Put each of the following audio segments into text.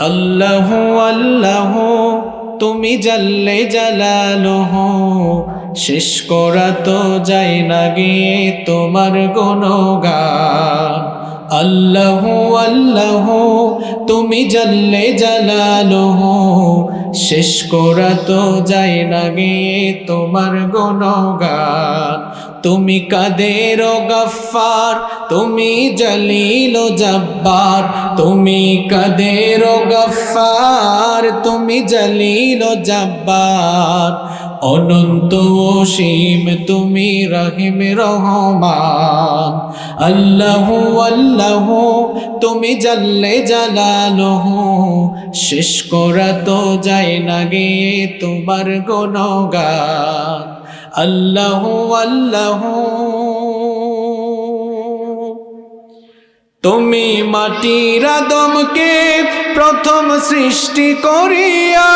আল্লাহু আল্লাহু তুমি জাল্লে জালালুহু, শেষ করা তো যায় না গিয়ে তোমার গুণগান। আল্লাহু আল্লাহু তুমি জাল্লে জালালুহু, শেষ করা তো যায় না গিয়ে তোমার গুণগান। তুমি কাদের ও গফফার, তুমি জলিল ও জব্বার, তুমি কাদের ও গফফার, তুমি জলিল ও জব্বার। অনন্ত অসীম তুমি রহিম রহমান। আল্লাহু আল্লাহু তুমি জাল্লে জালালুহু, শেষ করা তো যায় না গিয়ে তোমার গুণগান। আল্লাহু আল্লাহু তুমি মাটির আদমকে প্রথম সৃষ্টি করিয়া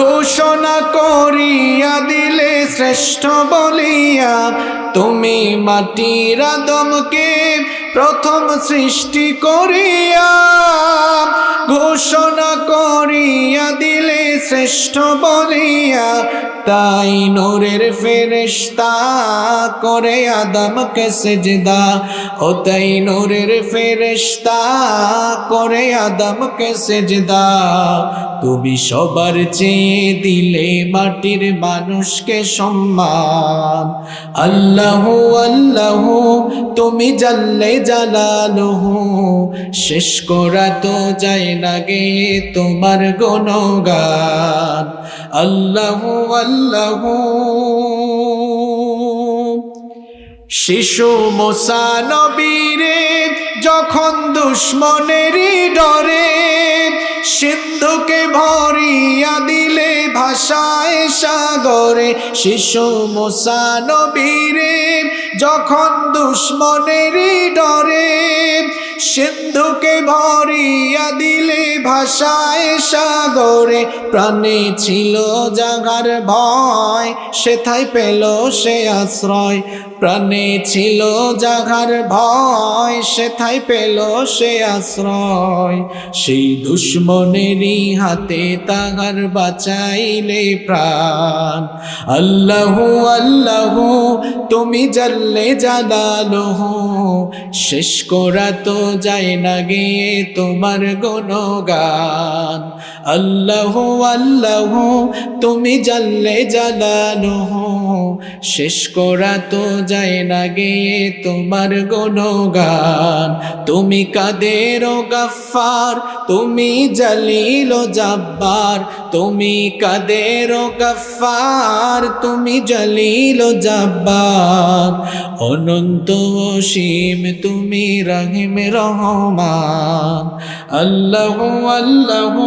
ঘোষণা করিয়া দিলে শ্রেষ্ঠ বলিয়া। তুমি মাটির আদমকে প্রথম সৃষ্টি করিয়া ঘোষণা করিয়া দিলে শ্রেষ্ঠ বলিয়া। তাই নূরের ফেরেশতা করে আদমকে সেজদা, ও তাই নূরের ফেরেশতা করে আদমকে সেজদা। তুমি সবার চেয়ে দিলে মাটির মানুষকে সম্মান। আল্লাহু আল্লাহু তুমি জাল্লে জালালুহু, শেষ করা তো যায় না গে তোমার গুণগান। আল্লাহু আল্লাহু শিশু মুসা নবীরে যখন দুশ্মনেরই ডরে সিন্ধুকে ভরিয়া দিলে ভাষায় সাগরে। শিশু মুসা নবীরে যখন দুশ্মনেরই ডরে সিন্ধুকে ভরিয়া দিলে ভাষায় সাগরে। প্রাণে ছিল যাহার ভয় সেথায় পেল সে আশ্রয়। প্রাণে ছিল যাহার ভয় সেথায় পেল সে আশ্রয়। সেই দুশ্মনেরই হাতে তাহার বাঁচাইলে প্রাণ। আল্লাহু আল্লাহু তুমি জাল্লে জালালুহু, শেষ করা তো যায় না গিয়ে তোমার গুণগান। আল্লাহু আল্লাহু তুমি জাল্লে জালালুহু, শেষ করা তো যায় না গিয়ে তোমার গুণগান। তুমি কাদের ও গফফার, তুমি জলিল ও জব্বার, তুমি কাদের ও গফফার, তুমি জলিল ও জব্বার। অনন্ত অসীম তুমি রহিম রহমান। আল্লাহু আল্লাহু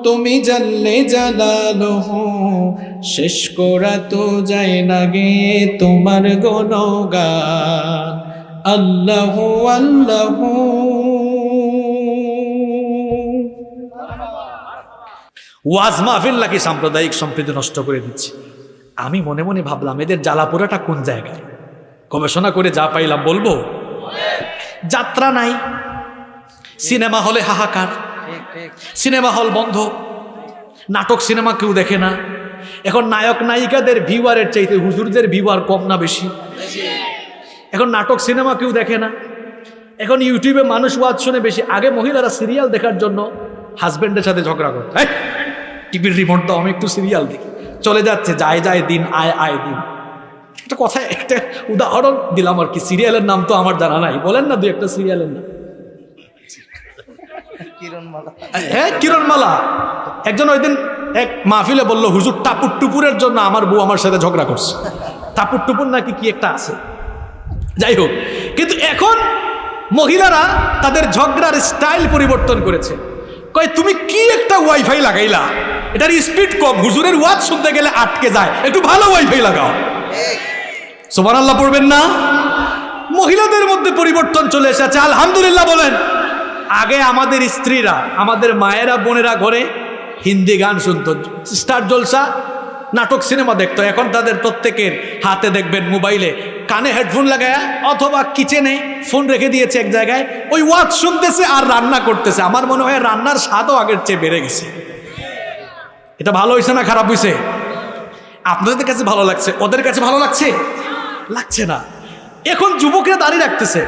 তুমি জাল্লে জালালুহু, শেষ করা তো যায় না গে তোমার গুণগান। আল্লাহু আল্লাহু ওয়াজ মাহফিল নাকি সাম্প্রদায়িক সম্প্রীতি নষ্ট করে দিচ্ছে। আমি মনে মনে ভাবলাম এদের জ্বালাপোড়াটা কোন জায়গায়। গবেষণা করে যা পাইলাম বলবো। যাত্রা নাই, সিনেমা হলে হাহাকার, সিনেমা হল বন্ধ, নাটক সিনেমা কেউ দেখে না। এখন নায়ক নায়িকাদের ভিউয়ারের চাইতে হুজুরদের ভিউয়ার কম না বেশি? এখন নাটক সিনেমা কেউ দেখে না। এখন ইউটিউবে মানুষ ওয়াজ শুনে বেশি। আগে মহিলারা সিরিয়াল দেখার জন্য হাজব্যান্ডের সাথে ঝগড়া করত, টিভির রিমোট দাও আমি একটু সিরিয়াল দেখি। চলে যাচ্ছে যায় যায় দিন আয় আয় দিন। একটা কথা, একটা উদাহরণ দিলাম আর কি। সিরিয়ালের নাম তো আমার জানা নাই, বলেন না দুই একটা সিরিয়ালের নাম। হ্যাঁ, কিরণমালা। একজন ওই দিন এক মাহফিলে বললো, হুজুর টাপুর টুপুরের জন্য আমার বউ আমার সাথে ঝগড়া করছে। টাপুর টুপুর নাকি কি একটা আছে, যাই হোক। কিন্তু এখন মহিলারা তাদের ঝগড়ার স্টাইল পরিবর্তন করেছে। কয় তুমি কি একটা ওয়াইফাই লাগাইলা, এটার স্পিড কম, হুজুরের ওয়াজ শুনতে গেলে আটকে যায়, একটু ভালো ওয়াইফাই লাগাও। সুবহানাল্লাহ পড়বেন না? মহিলাদের মধ্যে পরিবর্তন চলে এসেছে, আলহামদুলিল্লাহ বলেন। আগে আমাদের স্ত্রীরা, আমাদের মায়েরা বোনেরা ঘরে হিন্দি গান শুনতো, স্টার জলসা, নাটক সিনেমা দেখতো। এখন তাদের প্রত্যেকের হাতে দেখবেন মোবাইলে কানে হেডফোন লাগায় অথবা কিচেনে ফোন রেখে দিয়েছে এক জায়গায়, ওই ওয়াজ শুনতেছে আর রান্না করতেছে। আমার মনে হয় রান্নার স্বাদও আগের চেয়ে বেড়ে গেছে। এটা ভালো হয়েছে না খারাপ হয়েছে? আপনাদের কাছে ভালো লাগছে, ওদের কাছে ভালো লাগছে? লাগছে না। এখন যুবকরা দাঁড়িয়ে রাখতেছে।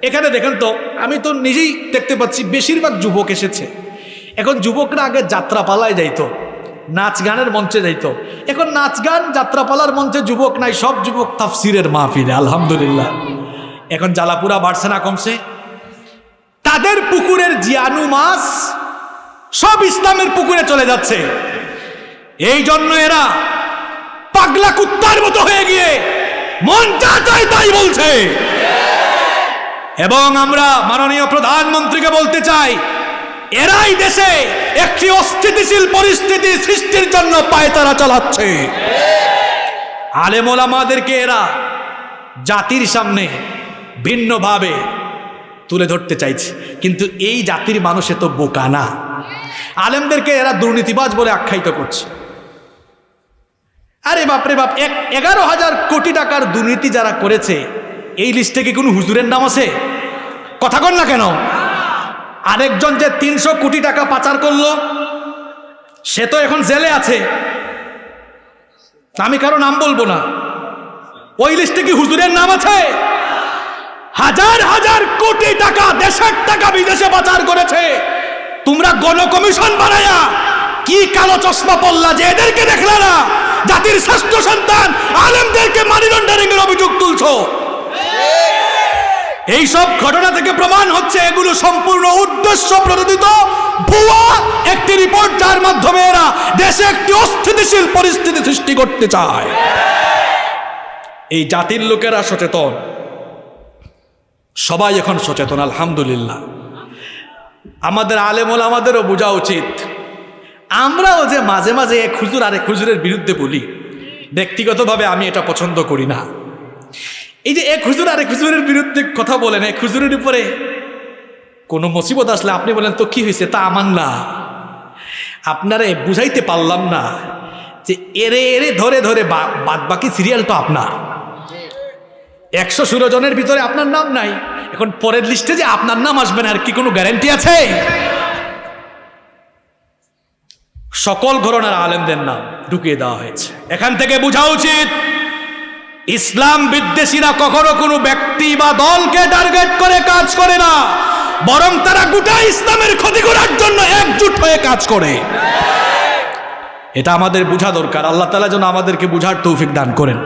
এখানে দেখেন তো, আমি তো নিজেই দেখতে পাচ্ছি বেশিরভাগ যুবক এসেছে। এখন যুবকরা আগে যাত্রাপালায় যাইতো, নাচ গানের মঞ্চে যাইতো। এখন নাচ গান যাত্রাপালার মঞ্চে যুবক নাই, সব যুবক তাফসিরের মাহফিলে। আলহামদুলিল্লাহ। এখন জ্বালাপুরা বাড়ছে না কমছে? তাদের পুকুরের জিয়ানু মাছ সব ইসলামের পুকুরে চলে যাচ্ছে। এই জন্য এরা পাগলা কুত্তার মতো হয়ে গিয়ে মন যা চায় তাই বলছে। এবং আমরা মাননীয় প্রধানমন্ত্রীকে বলতে চাই, এরাই দেশে একটি অস্থিতিশীল পরিস্থিতি সৃষ্টির জন্য পায়তারা চালাচ্ছে। আলেম ওলামাদেরকে এরা জাতির সামনে ভিন্নভাবে তুলে ধরতে চাইছে, কিন্তু এই জাতির মানুষ এত বোকা না। আলেমদেরকে এরা দুর্নীতিবাজ বলে আখ্যায়িত করছে। আরে বাপরে বাপ, 11,000 কোটি টাকার দুর্নীতি যারা করেছে, এই লিস্টে কি কোনো হুজুরের নাম আছে? কথা কন না কেন? আরেকজন যে 300 কোটি টাকা পাচার করলো, সে তো এখন জেলে আছে। আমি কারো নাম বলবো না। ওই লিস্টে কি হুজুরের নাম আছে? হাজার হাজার কোটি টাকা, দেশের টাকা বিদেশে পাচার করেছে। তোমরা গণকমিশন বানায়া কি কালো চশমা পড়লা যে এদেরকে দেখলা না? জাতির শ্রেষ্ঠ সন্তান আলেমদেরকে মানি লন্ডারিং এর অভিযোগ তুলছো। এই সব ঘটনা থেকে প্রমাণ হচ্ছে এগুলো সম্পূর্ণ উদ্দেশ্য প্রণোদিত ভুয়া একটি রিপোর্ট, যার মাধ্যমে এরা দেশে একটি অস্থিতিশীল পরিস্থিতি সৃষ্টি করতে চায়। এই জাতির লোকেরা সচেতন, সবাই এখন সচেতন আলহামদুলিল্লাহ। আমাদের আলেম ওলামাদেরও বোঝা উচিত। আমরাও যে মাঝে মাঝে এক হুজুর আরেক হুজুরের বিরুদ্ধে বলি, ব্যক্তিগতভাবে আমি এটা পছন্দ করি না। এই যে এক হুজুর আরেক হুজুরের বিরুদ্ধে কথা বলেন, এক হুজুরের উপরে কোনো মুসিবত আসলে আপনি বলেন তো কি হয়েছে, তা আমার না, আপনারে বুঝাইতে পারলাম না যে এরে এরে ধরে ধরে বাদ বাকি সিরিয়াল তো আপনার। 116 জনের ভিতরে আপনার নাম নাই, এখন পরের লিস্টে যে আপনার নাম আসবে না, আর কি কোনো গ্যারান্টি আছে? সকল ঘরানার আলেমদের নাম ঢুকিয়ে দেওয়া হয়েছে। এখান থেকে বোঝা উচিত, ইসলাম বিদ্বেষীরা কখনো কোনো ব্যক্তি বা দলকে টার্গেট করে কাজ করে না, বরং তারা গোটা ইসলামের ক্ষতি করার জন্য একজোট হয়ে কাজ করে। এটা আমাদের বোঝা দরকার। আল্লাহ তাআলা যেন আমাদেরকে বোঝার তৌফিক দান করেন।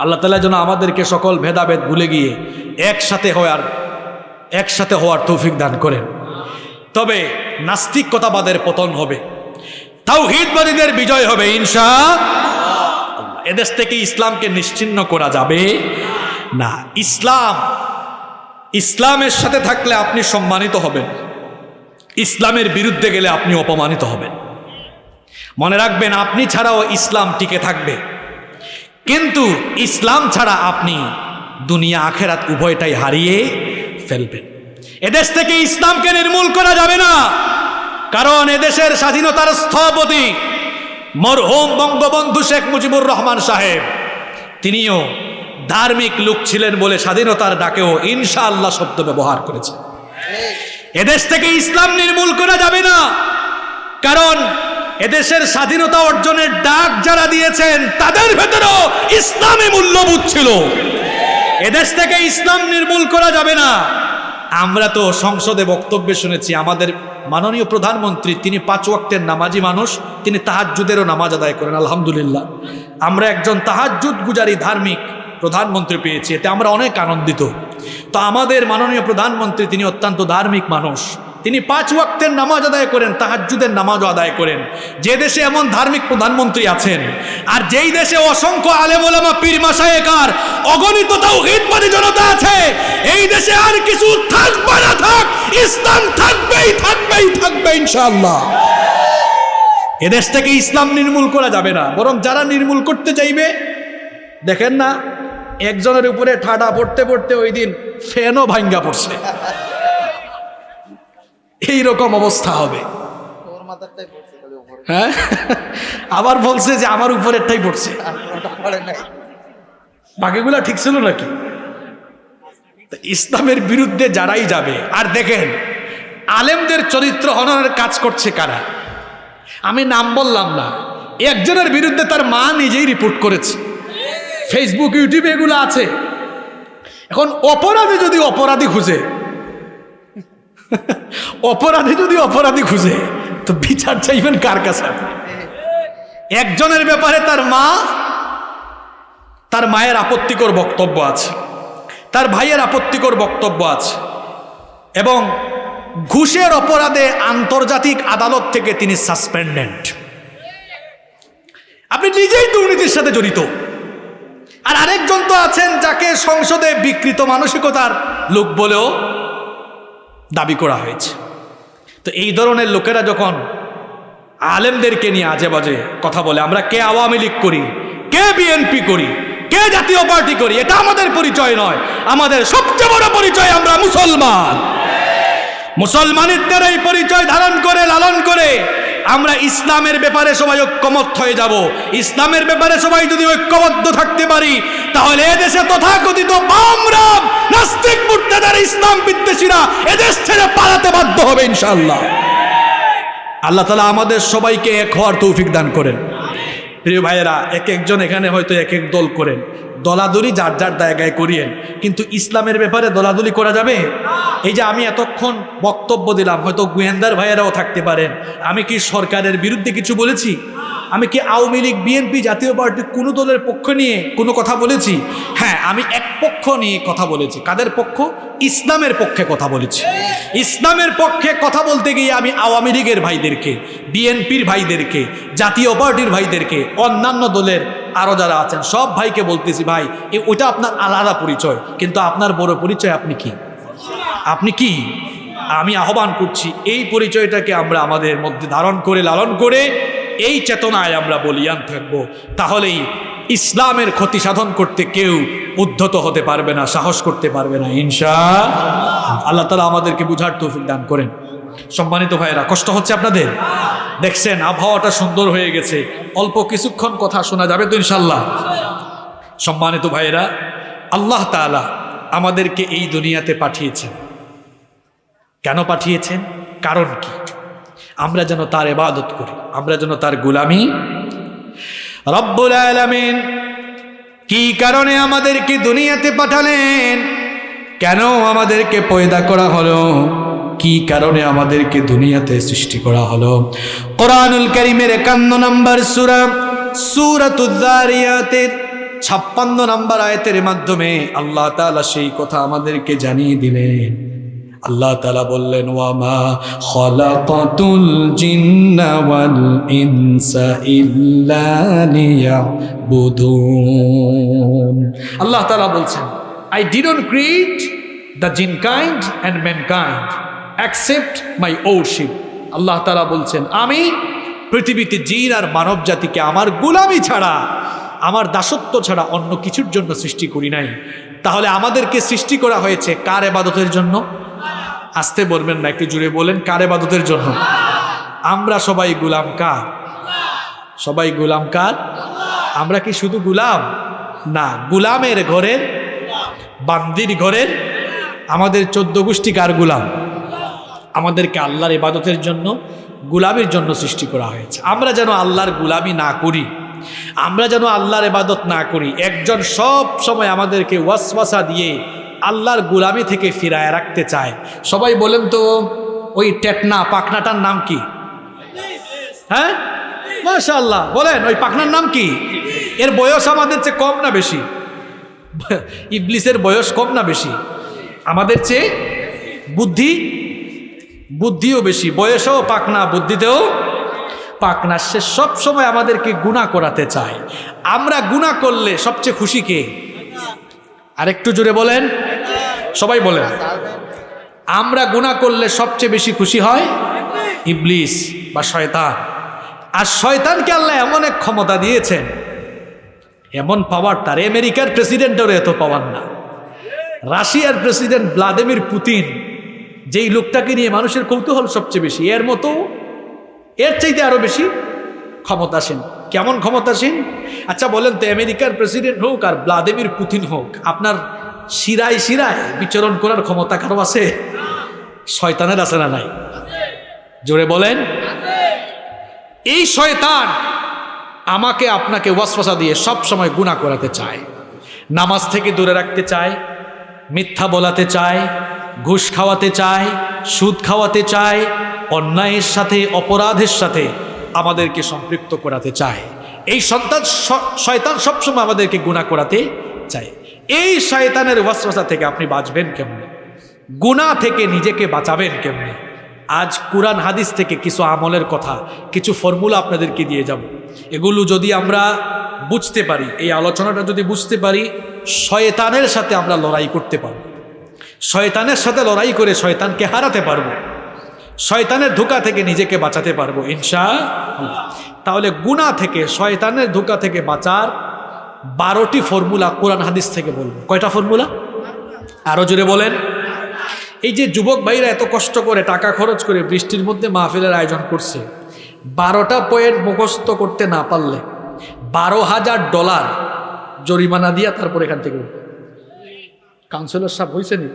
আল্লাহ তাআলা যেন আমাদেরকে সকল ভেদাভেদ ভুলে গিয়ে একসাথে হওয়ার তৌফিক দান করেন। তবে নাস্তিকতাবাদের পতন হবে, তাওহীদবাদীদের বিজয় হবে ইনশাআল্লাহ। এদেশ থেকে ইসলামকে নিশ্চিহ্ন করা যাবে না। ইসলামের সাথে থাকলে আপনি সম্মানিত হবেন, ইসলামের বিরুদ্ধে গেলে আপনি অপমানিত হবেন। মনে রাখবেন, আপনি ছাড়াও ইসলাম টিকে থাকবে, কিন্তু ইসলাম ছাড়া আপনি দুনিয়া আখেরাত উভয়টাই হারিয়ে ফেলবেন। এদেশ থেকে ইসলামকে নির্মূল করা যাবে না, কারণ এদেশের স্বাধীনতার স্থপতি মরহুম বঙ্গবন্ধু শেখ মুজিবুর রহমান সাহেব, তিনিও ধার্মিক লোক ছিলেন বলে স্বাধীনতার ডাকেও ইনশাআল্লাহ শব্দ ব্যবহার করেছে। এদেশ থেকে ইসলাম নির্মূল করা যাবে না, কারণ এদেশের স্বাধীনতা অর্জনের ডাক যারা দিয়েছেন তাদের ভেতরেও ইসলামী মূল্যবোধ ছিল। এদেশ থেকে ইসলাম নির্মূল করা যাবে না। আমরা তো সংসদে বক্তব্যে শুনেছি, আমাদের মাননীয় প্রধানমন্ত্রী তিনি 5 ওয়াক্তের নামাজি মানুষ, তিনি তাহাজ্জুদেরও নামাজ আদায় করেন আলহামদুলিল্লাহ। আমরা একজন তাহাজ্জুদ গুজারি ধার্মিক প্রধানমন্ত্রী পেয়েছি, এতে আমরা অনেক আনন্দিত। তো আমাদের মাননীয় প্রধানমন্ত্রী তিনি অত্যন্ত ধার্মিক মানুষ, তিনি 5 ওয়াক্তের নামাজ আদায় করেন, তাহাজ্জুদের নামাজও আদায় করেন। যে দেশে এমন ধার্মিক প্রধানমন্ত্রী আছেন, আর যেই দেশে অসংখ্য আলেম ওলামা পীর মাশায়েখ আর অগণিত তাওহীদবাদী জনতা আছে, এই দেশে আর কিছু থাকবে না থাক, ইসলাম থাকবেই থাকবেই থাকবে ইনশাআল্লাহ। এদেশ থেকে ইসলাম নির্মূল করা যাবে না, বরং যারা নির্মূল করতে চাইবে, দেখেন না একজনের উপরে ঠাডা পড়তে পড়তে ওই দিন ফ্যানও ভাঙ্গা পড়ছে, এইরকম অবস্থা হবে। হ্যাঁ, আবার বলছে যে আমার উপরেরটাই পড়ছে। বাকিগুলা ঠিক ছিল নাকি? ইসলামের বিরুদ্ধে যারাই যাবে, আর দেখেন আলেমদের চরিত্র হননের কাজ করছে কারা, আমি নাম বললাম না, একজনের বিরুদ্ধে তার মা নিজেই রিপোর্ট করেছে, ফেসবুক ইউটিউবে এগুলো আছে। এখন অপরাধী যদি অপরাধী খুঁজে অপরাধী খুঁজে তো বিচার চাইবেন কার কাছে? একজনের ব্যাপারে তার মায়ের আপত্তিকর বক্তব্য আছে, তার ভাইয়ের আপত্তিকর বক্তব্য আছে, এবং ঘুষের অপরাধে আন্তর্জাতিক আদালত থেকে তিনি সাসপেন্ডেড। আপনি নিজেই দুর্নীতির সাথে জড়িত। আর আরেকজন তো আছেন যাকে সংসদে বিকৃত মানসিকতার লোক বলেও দাবি করা হয়েছে। তো এই ধরনের লোকেরা যখন আলেমদেরকে নিয়ে আজে বাজে কথা বলে, আমরা কে আওয়ামী লীগ করি, কে বিএনপি করি, কে জাতীয় পার্টি করি, এটা আমাদের পরিচয় নয়। আমাদের সবচেয়ে বড় পরিচয় আমরা মুসলমান। মুসলমানের এই পরিচয় ধারণ করে লালন করে আমরা ইসলামের ব্যাপারে সবাই ঐক্যমত হয়ে যাব। ইসলামের ব্যাপারে সবাই যদি ঐক্যবদ্ধ থাকতে পারি, তাহলে এদেশে তথাকথিত বামরাম নাস্তিক মুর্তাদার ইসলাম বিদ্বেষীরা এদেশ ছেড়ে পালাতে বাধ্য হবে ইনশাআল্লাহ। আল্লাহ তাআলা আমাদের সবাইকে এক হওয়ার তৌফিক দান করেন। প্রিয় ভাইয়েরা, এক একজন এখানে হয়তো এক এক দল করেন, দলাদলি যার যার জায়গায় করিয়েন, কিন্তু ইসলামের ব্যাপারে দলাদলি করা যাবে? এই যে আমি এতক্ষণ বক্তব্য দিলাম, হয়তো গোয়েন্দার ভাইয়েরাও থাকতে পারেন, আমি কি সরকারের বিরুদ্ধে কিছু বলেছি? আমি কি আওয়ামী লীগ, বিএনপি, জাতীয় পার্টি কোনো দলের পক্ষ নিয়ে কোনো কথা বলেছি? হ্যাঁ, আমি এক পক্ষ নিয়ে কথা বলেছি। কাদের পক্ষ? ইসলামের পক্ষে কথা বলেছি। ইসলামের পক্ষে কথা বলতে গিয়ে আমি আওয়ামী লীগের ভাইদেরকে, বিএনপির ভাইদেরকে, জাতীয় পার্টির ভাইদেরকে, অন্যান্য দলের আরও যারা আছেন সব ভাইকে বলতেছি, ভাই ওইটা আপনার আলাদা পরিচয়, কিন্তু আপনার বড় পরিচয় আপনি কি? আপনি কি? আমি আহ্বান করছি এই পরিচয়টাকে আমরা আমাদের মধ্যে ধারণ করে লালন করে এই চেতনায় আমরা বলিয়ান থাকব। তাহলেই ইসলামের ক্ষতি সাধন করতে কেউ উদ্ধত হতে পারবে না, সাহস করতে পারবে না ইনশাআল্লাহ। আল্লাহ তাআলা আমাদেরকে বুঝার তৌফিক দান করেন। সম্মানিত ভাইয়েরা, কষ্ট হচ্ছে আপনাদের? দেখছেন আবহাওয়াটা সুন্দর হয়ে গেছে, অল্প কিছুক্ষণ কথা শোনা যাবে তো ইনশাআল্লাহ। সম্মানিত ভাইয়েরা, আল্লাহ তাআলা আমাদেরকে এই দুনিয়াতে পাঠিয়েছেন। কেন পাঠিয়েছেন? কারণ কি? আমরা যেন তার ইবাদত করি, আমরা যেন তার গোলামি। রব্বুল আলামিন কি কারণে আমাদেরকে দুনিয়াতে পাঠালেন? কেন আমাদেরকে পয়দা করা হলো? কি কারণে আমাদেরকে দুনিয়াতে সৃষ্টি করা হলো? কোরআনুল কারীমের 51 নম্বর সূরা সূরাতুয যারিয়াতের 56 নম্বর আয়াতের মাধ্যমে আল্লাহ তাআলা সেই কথা আমাদেরকে জানিয়ে দিলেন। আল্লাহ তাআলা বললেন, ওয়ামা খালাকাতুল জিন্না ওয়াল ইনসা ইল্লা লিয়াবুদুন। আল্লাহ তাআলা বলছেন, I didn't create the jinn kind and mankind except my worship. আল্লাহ তাআলা বলছেন, আমি পৃথিবীতে জিন আর মানব জাতিকে আমার গোলামি ছাড়া, আমার দাসত্ব ছাড়া অন্য কিছুর জন্য সৃষ্টি করি নাই। তাহলে আমাদেরকে সৃষ্টি করা হয়েছে কার ইবাদতের জন্য? আসতে বলবেন না, একটু জুড়ে বলেন, কার ইবাদতের জন্য? আমরা সবাই গোলাম কার? সবাই গোলাম কার? আমরা কি শুধু গোলাম? না, গোলামের ঘরের, বান্দির ঘরের আমাদের 14 গোষ্ঠী কার গোলাম? আমাদেরকে আল্লাহর ইবাদতের জন্য, গোলামির জন্য সৃষ্টি করা হয়েছে। আমরা যেন আল্লাহর গোলামি না করি, আমরা যেন আল্লাহর ইবাদত না করি। একজন সব সময় আমাদেরকে ওয়াসওয়াসা দিয়ে আল্লাহর গোলামি থেকে ফিরায় রাখতে চায়। সবাই বলেন তো, ওই টেটনা পাখনাটার নাম কি? হ্যাঁ, মাশাআল্লাহ, বলেন ওই পাখনার নাম কি? এর বয়স আমাদের চেয়ে কম না বেশি? ইবলিসের বয়স কম না বেশি? আমাদের চেয়ে বুদ্ধিও বেশি, বয়সেও পাকনা, বুদ্ধিতেও পাকনা। সে সব সময় আমাদেরকে গুনাহ করাতে চায়। আমরা গুনাহ করলে সবচেয়ে খুশি কে? আরেকটু জোরে বলেন, সবাই বলেন। আমরা গুনাহ করলে সবচেয়ে বেশি খুশি হয় ইবলিস বা শয়তান। আর শয়তানকে আল্লাহ এমন এক ক্ষমতা দিয়েছেন, এমন পাওয়ার তার, আমেরিকার প্রেসিডেন্টেরও এত পাওয়ার না। রাশিয়ার প্রেসিডেন্ট ভ্লাদিমির পুতিন, যেই লোকটাকে নিয়ে মানুষের কৌতূহল সবচেয়ে বেশি, এর মতো এর চাইতে আরো বেশি ক্ষমতাসীন কেমন ক্ষমতাসীন? আচ্ছা বলেন তো, আমেরিকার প্রেসিডেন্ট হোক আর ভ্লাদিমির পুতিন হোক, আপনার শিরায় শিরায় বিচরণ করার ক্ষমতা কারো আছে? শয়তানের আছে না নাই? জোরে বলেন। এই শয়তান আমাকে আপনাকে ওয়াসওয়াসা দিয়ে সব সময় গুনাহ করাতে চায়, নামাজ থেকে দূরে রাখতে চায়, মিথ্যা বলাতে চায়, ঘুষ খাওয়াতে চায়, সুদ খাওয়াতে চায়, অন্যায়ের সাথে অপরাধের সাথে আমাদেরকে সম্পৃক্ত করাতে চায়। এই শয়তান সবসময় আমাদেরকে গুনাহ করাতে চায়। এই শয়তানের ওয়াসওয়াসা থেকে আপনি বাঁচবেন কেমনে? গুনাহ থেকে নিজেকে বাঁচাবেন কেমনে? আজ কুরআন হাদিস থেকে কিছু আমলের কথা, কিছু ফর্মুলা আপনাদেরকে দিয়ে যাব। এগুলো যদি আমরা বুঝতে পারি, এই আলোচনাটা যদি বুঝতে পারি, শয়তানের সাথে আমরা লড়াই করতে পারব। শয়তানের সাথে লড়াই করে শয়তানকে হারাতে পারবো, শয়তানের ধোঁকা থেকে নিজেকে বাঁচাতে পারবো ইনশাআল্লাহ। তাহলে গুনাহ থেকে, শয়তানের ধোঁকা থেকে বাঁচার 12টি ফর্মুলা কুরআন হাদিস থেকে বলবো। কয়টা ফর্মুলা? আরো জোরে বলেন। এই যে যুবক ভাইরা এত কষ্ট করে টাকা খরচ করে বৃষ্টির মধ্যে মাহফিলের আয়োজন করছে, 12টা পয়েন্ট মুখস্থ করতে না পারলে $12,000 জরিমানা দিয়া তারপর এখান থেকে কাউন্সিলর সাহেব হয়েছে নি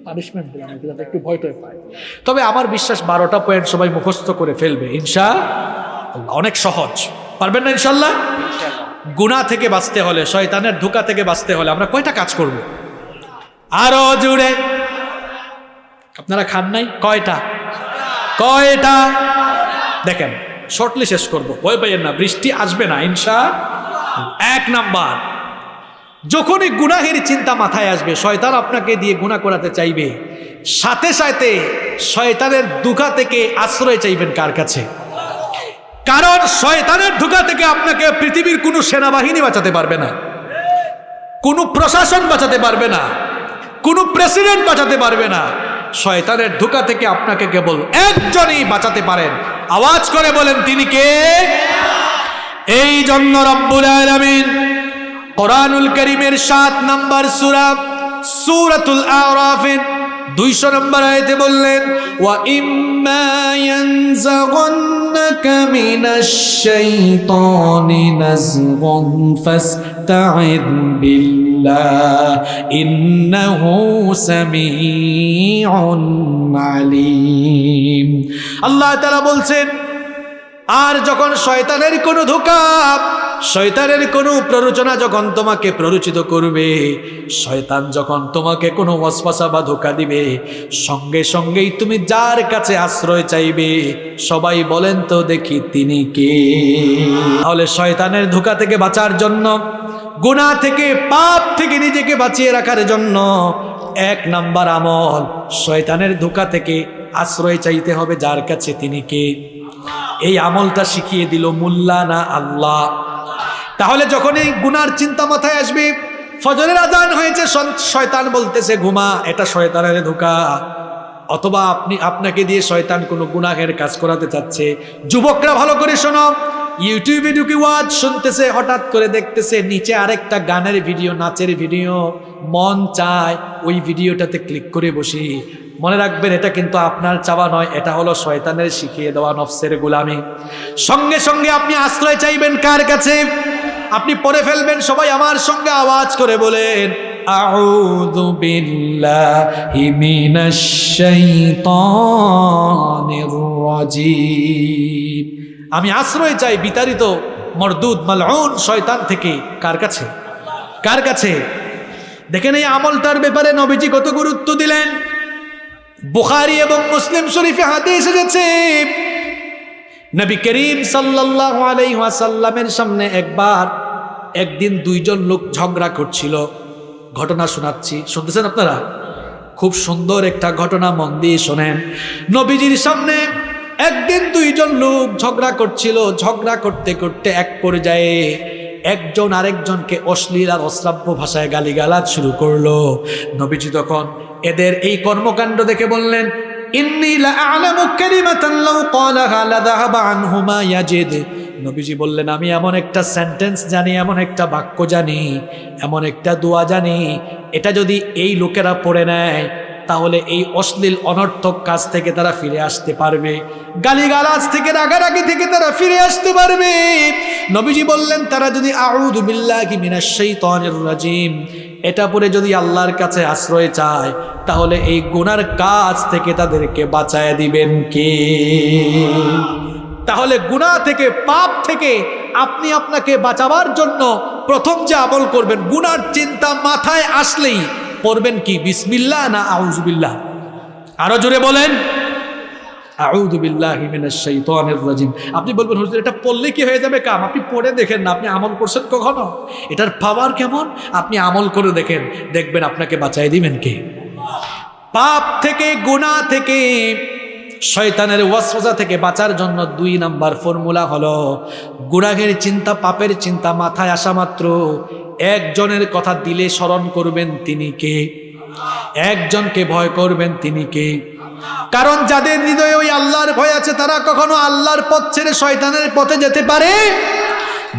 পানিশমেন্ট একটু ভয়টা পায়। তবে আমার বিশ্বাস 12টা পয়েন্ট সবাই মুখস্থ করে ফেলবে ইনশাআল্লাহ। অনেক সহজ, পারবেন না ইনশাআল্লাহ? গুনাহ থেকে বাঁচতে হলে, শয়তানের ধোঁকা থেকে বাঁচতে হলে আমরা কয়টা কাজ করব? আরো জুড়ে আপনারা খান নাই? কয়টা? দেখেন, শর্টলি শেষ করবো, ভয় পাইয়েন না, বৃষ্টি আসবে না ইনশাআল্লাহ। 1 নাম্বার, যখনই গুনাহের চিন্তা মাথায় আসবে, শয়তান আপনাকে দিয়ে গুনাহ করাতে চাইবে, সাথে সাথে শয়তানের ধোঁকা থেকে আশ্রয় চাইবেন কার কাছে? কারণ শয়তানের ধোঁকা থেকে আপনাকে পৃথিবীর কোনো সেনাবাহিনী বাঁচাতে পারবে না, কোনো প্রশাসন বাঁচাতে পারবে না, কোনো প্রেসিডেন্ট বাঁচাতে পারবে না। শয়তানের ধোঁকা থেকে আপনাকে কেবল একজনই বাঁচাতে পারেন। আওয়াজ করে বলেন, তিনি কে? এই জন্য রব্বুল আলামিন কোরআনুল কারীমের 7 নম্বর সূরা সূরাতুল আরাফের 200 নম্বর আয়াতে বললেন, ওয়া ইম্মা ইয়ানজাগান্নাকা মিনাশ শাইতানি নাজগুন ফাসতাইদ বিল্লাহ ইন্নাহু সামিউন আলীম। আল্লাহ তাআলা বলছেন, আর যখন শয়তানের কোনো ধোঁকা, শয়তানের কোনো প্ররোচনা যখন তোমাকে প্ররোচিত করবে, শয়তান যখন তোমাকে কোনো ওয়াসওয়াসা বা ধোঁকা দিবে, সঙ্গে সঙ্গেই তুমি যার কাছে আশ্রয় চাইবে, সবাই বলেন তো দেখি তিনি কে? তাহলে শয়তানের ধোঁকা থেকে বাঁচার জন্য, গুনাহ থেকে, পাপ থেকে নিজেকে বাঁচিয়ে রাখার জন্য 1 নাম্বার আমল, শয়তানের ধোঁকা থেকে আশ্রয় চাইতে হবে যার কাছে, তিনি কে? এই আমলটা শিখিয়ে দিল মোল্লা না আল্লাহ। তাহলে যখন এই গুনার চিন্তা মাথায় আসবে, ফজরের আজান হয়েছে, শয়তান বলতেছে ঘুমা, এটা শয়তানের ধোঁকা। অথবা আপনাকে দিয়ে শয়তান কোনো গুনাহের কাজ করাতে চাচ্ছে। যুবকরা ভালো করে শোনো, ইউটিউবে ঢুকে ওয়াজ শুনতেছে, হঠাৎ করে দেখতেছে নিচে আরেকটা গানের ভিডিও, নাচের ভিডিও, মন চায় ওই ভিডিওটাতে ক্লিক করে বসি। মনে রাখবেন, এটা কিন্তু আপনার চাওয়া নয়, এটা হলো শয়তানের শিখিয়ে দেওয়া নফসের গোলামি। সঙ্গে সঙ্গে আপনি আশ্রয় চাইবেন কার কাছে? আপনি পড়ে ফেলবেন, সবাই আমার সঙ্গে আওয়াজ করে বলেন, আউযু বিল্লাহি মিনাশ শাইতানির রাজীম। আমি আশ্রয় চাই বিতাড়িত মরদুদ মালউন শয়তান থেকে। কার কাছে? কার কাছে? দেখেন এই আমলটার ব্যাপারে নবীজি কত গুরুত্ব দিলেন। বুখারী এবং মুসলিম শরীফে হাদিস এসেছে, নবী করিম সাল্লাল্লাহু আলাইহি ওয়াসাল্লামের সামনে একদিন 2 জন লোক ঝগড়া করছিল। ঘটনা শোনাচ্ছি, শুনতেছেন আপনারা? খুব সুন্দর একটা ঘটনা, মন দিয়ে শোনেন। নবীজির সামনে একদিন 2 জন লোক ঝগড়া করছিল। ঝগড়া করতে করতে এক পর্যায়ে একজন আরেকজনকে অশ্লীল আর অশ্রাব্য ভাষায় গালিগালাজ শুরু করলো। নবীজি তখন এদের এই কর্মকাণ্ড দেখে বললেন, ইন্নী লা আ'লামু কালিমাতান লাউ ক্বালাহা লাযাহাবা আনহু মা ইয়াজিদ। নবীজি বললেন, আমি এমন একটা সেন্টেন্স জানি, এমন একটা বাক্য জানি, এমন একটা দোয়া জানি, এটা যদি এই লোকেরা পড়ে নেয় তাহলে এই অশ্লীল অনর্থক কাজ থেকে তারা ফিরে আসতে পারবে, গালিগালাজ থেকে রাগারাগি থেকে তারা ফিরে আসতে পারবে। নবীজি বললেন তারা যদি আউযু বিল্লাহি মিনাশ শাইতানির রাজিম এটা পরে যদি আল্লাহর কাছে আশ্রয় চায়, তাহলে এই গুনার কাজ থেকে তাদেরকে বাঁচায় দিবেন কে? তাহলে গুনাহ থেকে, পাপ থেকে আপনি আপনাকে বাঁচাবার জন্য প্রথম যে আমল করবেন, গুনার চিন্তা মাথায় আসলেই পড়বেন কি? বিসমিল্লাহ না আউযু বিল্লাহ? আরো জোরে বলেন, আউযু বিল্লাহি মিনাশ শাইতানির রাজিম। আপনি বলবেন হুজুর এটা পড়লে কি হয়ে যাবে কাম? আপনি পড়ে দেখেন না, আপনি আমল করছেন কখনো? এটার পাওয়ার কেমন আপনি আমল করে দেখেন, দেখবেন আপনাকে বাঁচাই দিবেন কে? পাপ থেকে, গুনাহ থেকে, শয়তানের ওয়াসওয়াসা থেকে বাঁচার জন্য 2 নাম্বার ফর্মুলা হলো, গুনাহের চিন্তা, পাপের চিন্তা মাথায় আসা মাত্র একজনের কথা দিলে স্মরণ করবেন, তিনি কে? একজনকে ভয় করবেন, তিনি কে? কারণ যাদের হৃদয়ে ওই আল্লাহর ভয় আছে তারা কখনো আল্লাহর পথ ছেড়ে শয়তানের পথে যেতে পারে?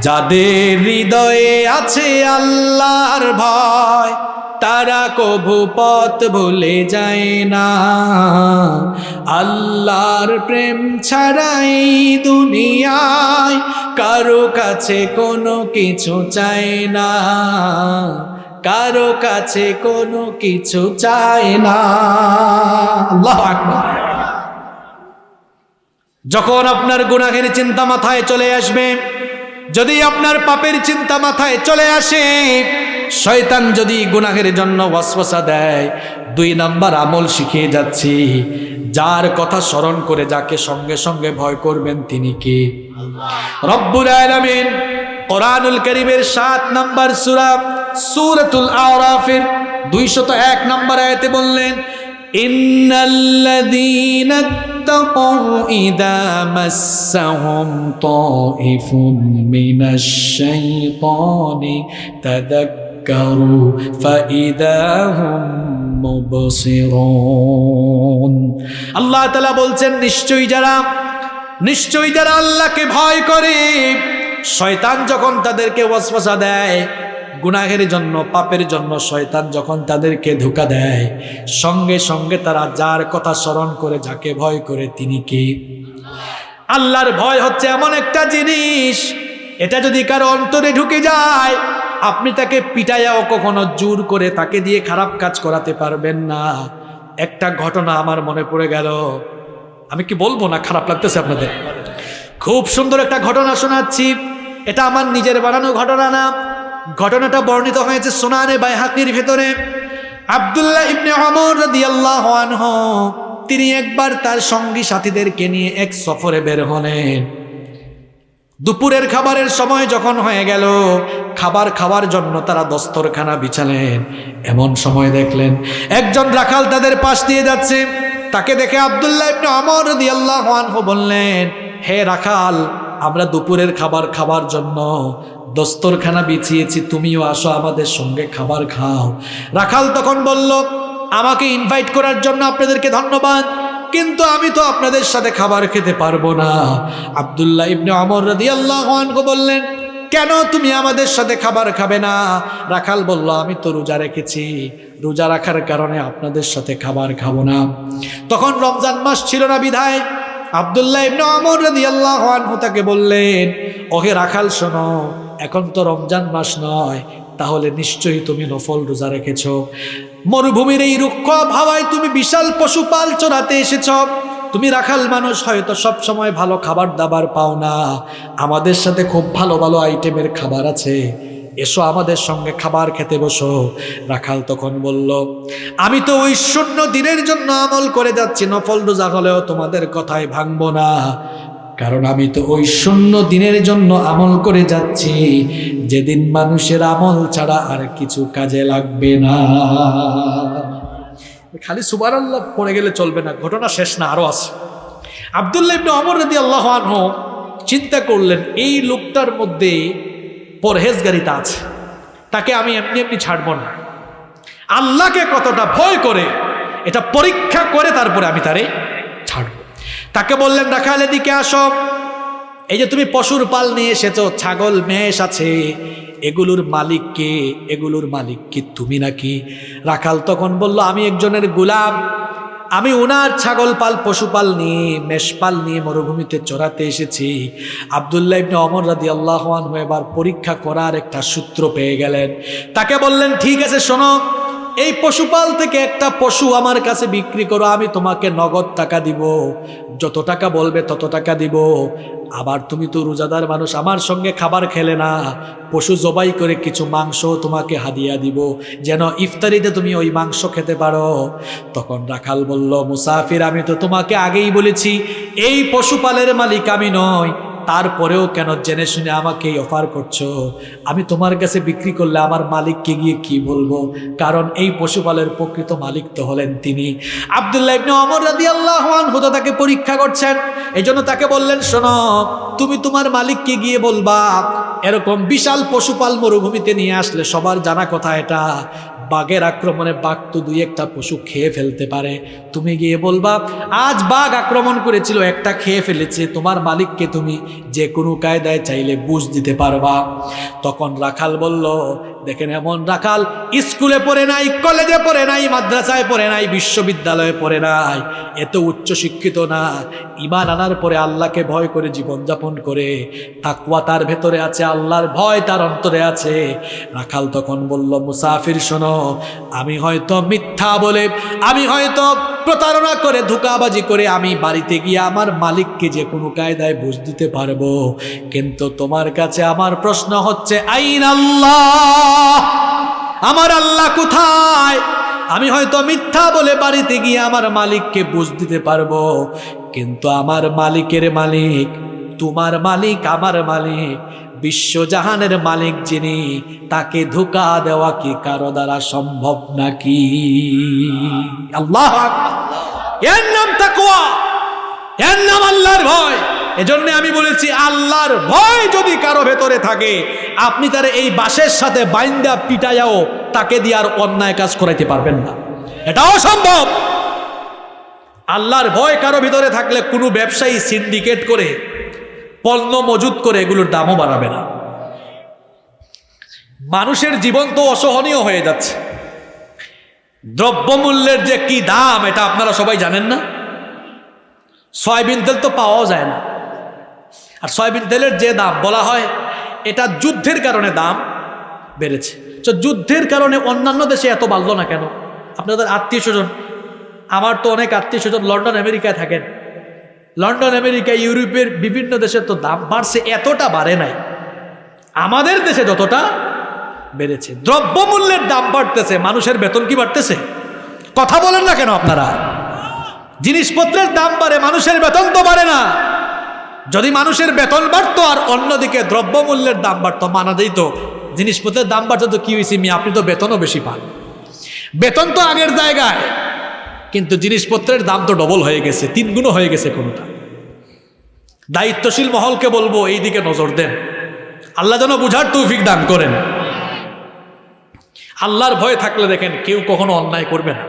যাদের হৃদয়ে আছে আল্লাহর ভয় তারা কভু পথ ভুলে যায় না। আল্লাহর প্রেম ছাড়াই দুনিয়ায় কারো কাছে কোনো কিছু চায় না, কারো কাছে কোনো কিছু চায় না। আল্লাহু আকবার। যখন আপনার গুনাহের চিন্তা মাথায় চলে আসবে, যদি আপনার পাপের চিন্তা মাথায় চলে আসে, শয়তান যদি গুনাহের জন্য ওয়াসওয়াসা দেয়, 2 নাম্বার আমল শিখিয়ে যাচ্ছি, যার কথা স্মরণ করে যাকে সঙ্গে সঙ্গে ভয় করবেন তিনি কে? রব্বুল আলামিন কোরআনুল কারীমের 7 নাম্বার সূরা সূরাতুল আরাফের 201 নাম্বার আয়াতে বললেন, ইন্নাল্লাযীনা তাকাউ ইযা মাসসাহুম তাইফুম মিনাশ শাইতানি তাযাক্কারু ফাইযা হুম মুবসিরুন। আল্লাহ তাআলা বলছেন নিশ্চয়ই যারা আল্লাহকে ভয় করে, শয়তান যখন তাদেরকে ওয়াসওয়াসা দেয়, গুনাহের জন্য, পাপের জন্য শয়তান যখন তাদেরকে ধোঁকা দেয়, সঙ্গে সঙ্গে তারা যার কথা স্মরণ করে, যাকে ভয় করে তিনি কে? আল্লাহর ভয় হচ্ছে এমন একটা জিনিস, এটা যদি কারো অন্তরে ঢুকে যায়, আপনি তাকে পিটাইয়াও কখনো জোর করে তাকে দিয়ে খারাপ কাজ করাতে পারবেন না। একটা ঘটনা আমার মনে পড়ে গেল, আমি কি বলবো না, খারাপ লাগতেছে আপনাদের? খুব সুন্দর একটা ঘটনা শোনাচ্ছি, এটা আমার নিজের বানানো ঘটনা না, ঘটনাটা বর্ণিত হয়েছে সুনানে বাইহাকির ভেতরে। আব্দুল্লাহ ইবনে ওমর রাদিয়াল্লাহু আনহু তিনি একবার তার সঙ্গী সাথীদেরকে নিয়ে এক সফরে বের হলেন। দুপুরের খাবারের সময় যখন হয়ে গেল, খাবার খাওয়ার জন্য তারা দস্তরখানা বিছালেন। এমন সময় দেখলেন একজন রাখাল তাদের পাশ দিয়ে যাচ্ছে। তাকে দেখে আব্দুল্লাহ ইবনে ওমর রাদিয়াল্লাহু আনহু বললেন, হে রাখাল, আমরা দুপুরের খাবার খাওয়ার জন্য দস্তরখানা বিছিয়েছি, তুমিও আসো আমাদের সঙ্গে খাবার খাও। রাখাল তখন বলল, আমাকে ইনভাইট করার জন্য আপনাদেরকে ধন্যবাদ, কিন্তু আমি তো আপনাদের সাথে খাবার খেতে পারবো না। আব্দুল্লাহ ইবনে ওমর রাদিয়াল্লাহু আনহু বললেন, কেন তুমি আমাদের সাথে খাবার খাবে না? রাখাল বলল, আমি তো রোজা রেখেছি, রোজা রাখার কারণে আপনাদের সাথে খাবার খাবো না। তখন রমজান মাস ছিল না বিধায় আব্দুল্লাহ ইবনে ওমর রাদিয়াল্লাহু আনহু তাকে বললেন, ওহে রাখাল শোনো, এখন তো রমজান মাস নয়, তাহলে নিশ্চয়ই তুমি নফল রোজা রেখেছ। মরুভূমির এই রুক্ষ হাওয়ায় তুমি বিশাল পশুপাল চড়াতে এসেছ। তুমি রাখাল মানুষ, হয়তো সব সময় ভালো খাবার দাবার পাও না। আমাদের সাথে খুব ভালো ভালো আইটেমের খাবার আছে, এসো আমাদের সঙ্গে খাবার খেতে বসো। রাখাল তখন বলল, আমি তো ওই 0 দিনের জন্য আমল করে যাচ্ছি, নফল রোজা হলেও তোমাদের কথাই ভাঙবো না, কারণ আমি তো ওই 0 দিনের জন্য আমল করে যাচ্ছি যেদিন মানুষের আমল ছাড়া আর কিছু কাজে লাগবে না। খালি সুবহানাল্লাহ পড়ে গেলে চলবে না, ঘটনা শেষ না, আরো আছে। আব্দুল্লাহ ইবনে ওমর রাদিয়াল্লাহু আনহু চিন্তা করলেন, এই লোকটার মধ্যে পরহেজগারিতা আছে, তাকে আমি এমনি এমনি ছাড়বো না। আল্লাহকে কতটা ভয় করে এটা পরীক্ষা করে তারপরে আমি তারে ছাড়ব। তাকে বললেন, রাখাল এদিকে আসো, এই যে তুমি পশুর পাল নিয়ে এসেছো, ছাগল মেষ আছে, এগুলোর মালিক কে? এগুলোর মালিক কি তুমি নাকি? রাখাল তখন বলল, আমি একজনের গোলাম, আমি ওনার ছাগল পাল পশুপাল নিয়ে মেষপাল নিয়ে মরুভূমিতে চড়াতে এসেছি। আব্দুল্লাহ ইবনে ওমর রাদিয়াল্লাহু আনহু এবার পরীক্ষা করার একটা সূত্র পেয়ে গেলেন। তাকে বললেন, ঠিক আছে শোনো, এই পশুপাল থেকে একটা পশু আমার কাছে বিক্রি করো, আমি তোমাকে নগদ টাকা দিব, যত টাকা বলবে তত টাকা দিব। আবার তুমি তো রোজাদার মানুষ, আমার সঙ্গে খাবার খেলে না, পশু জবাই করে কিছু মাংস তোমাকে হাদিয়া দিব, যেন ইফতারিতে তুমি ওই মাংস খেতে পারো। তখন রাখাল বলল, মুসাফির, আমি তো তোমাকে আগেই বলেছি এই পশুপালের মালিক আমি নই, তারপরেও কেন জেনে শুনে আমাকে এই অফার করছো? আমি তোমার কাছে বিক্রি করলে আমার মালিককে গিয়ে কি বলবো? কারণ এই পশুপালের প্রকৃত মালিক তো হলেন তিনি। আব্দুল্লাহ ইবনে ওমর রাদিয়াল্লাহু আনহু তো তাকে পরীক্ষা করছেন, এই জন্য তাকে বললেন, শোনো, তুমি তোমার মালিককে গিয়ে বলবা এরকম বিশাল পশুপাল মরুভূমিতে নিয়ে আসলে সবার জানা কথা, এটা বাঘের আক্রমণে বাঘ তো দুই একটা পশু খেয়ে ফেলতে পারে, তুমি গিয়ে বলবা আজ বাঘ আক্রমণ করেছিল, একটা খেয়ে ফেলেছে, তোমার মালিককে তুমি যে কোনো কায়দায় চাইলে বুঝ দিতে পারবা। তখন রাখাল বলল, দেখেন, এমন রাখাল স্কুলে পড়ে নাই, কলেজে পড়ে নাই, মাদ্রাসায় পড়ে নাই, বিশ্ববিদ্যালয়ে পড়ে নাই, এত উচ্চ শিক্ষিত না, ঈমান আনার পরে আল্লাহকে ভয় করে জীবনযাপন করে, তাকওয়া তার ভেতরে আছে, আল্লাহর ভয় তার অন্তরে আছে। রাখাল তখন বলল, মুসাফির শোনো, আমি হয়তো মিথ্যা বলে, আমি হয়তো প্রতারণা করে, ধোঁকাবাজি করে আমি বাড়িতে গিয়ে আমার মালিককে যে কোনো কায়দায় বুঝ দিতে পারবো, কিন্তু তোমার কাছে আমার প্রশ্ন হচ্ছে, আইন আল্লাহ, আমার আল্লাহ কোথায়? আমি হয়তো মিথ্যা বলে বাড়িতে গিয়ে আমার মালিককে বুঝ দিতে পারবো, কিন্তু আমার মালিকের মালিক, তোমার মালিক, আমার মালিক, বিশ্বজাহানের মালিক যিনি, তাকে ধোঁকা দেওয়া কি কারো দ্বারা সম্ভব নাকি? আল্লাহু আকবার। এর নাম তাকওয়া, এর নাম আল্লাহর ভয়। এজন্য আমি বলেছি, আল্লাহর ভয় যদি কারো ভেতরে থাকে, আপনি তার এই বাঁশের সাথে বাইন্দা পিটায়াও তাকে দিয়ে আর অন্যায় কাজ করাইতে পারবেন না, এটাও সম্ভব। আল্লাহর ভয় কারো ভিতরে থাকলে কোনো ব্যবসায়ী সিন্ডিকেট করে পণ্য মজুত করে এগুলোর দামও বাড়াবে না। মানুষের জীবন তো অসহনীয় হয়ে যাচ্ছে, দ্রব্যমূল্যের যে কি দাম এটা আপনারা সবাই জানেন না। সয়াবিন তেল তো পাওয়াও যায় না, আর সয়াবিন তেলের যে দাম বলা হয়, এটা যুদ্ধের কারণে দাম বেড়েছে। তো যুদ্ধের কারণে অন্যান্য দেশে এত বাড়লো না কেন? আপনাদের আত্মীয় স্বজন, আমার তো অনেক আত্মীয় স্বজন লন্ডন আমেরিকায় থাকেন, লন্ডন আমেরিকা ইউরোপের বিভিন্ন দেশে তো দাম বাড়ছে, এতটা বাড়ে নাই, আমাদের দেশে যতটা বেড়েছে। দ্রব্যমূল্যের দাম বাড়তেছে, মানুষের বেতন কি বাড়তেছে? কথা বলেন না কেন আপনারা? জিনিসপত্রের দাম বাড়ে, মানুষের বেতন তো বাড়ে না। যদি মানুষের বেতন বাড়তো আর অন্যদিকে দ্রব্যমূল্যের দাম বাড়তো, মানা যেত, জিনিসপত্রের দাম বাড়তো তো কি হয়েছে, আপনি তো বেতনও বেশি পান, বেতন তো আগের জায়গায়, কিন্তু জিনিসপত্রের দাম তো ডবল হয়ে গেছে, 3 গুণ হয়ে গেছে কোনোটা। দায়িত্বশীল মহলকে বলবো এই দিকে নজর দেন, আল্লাহ যেন বুঝার তৌফিক দান করেন। আল্লাহর ভয় থাকলে দেখেন কেউ কখনো অন্যায় করবে না,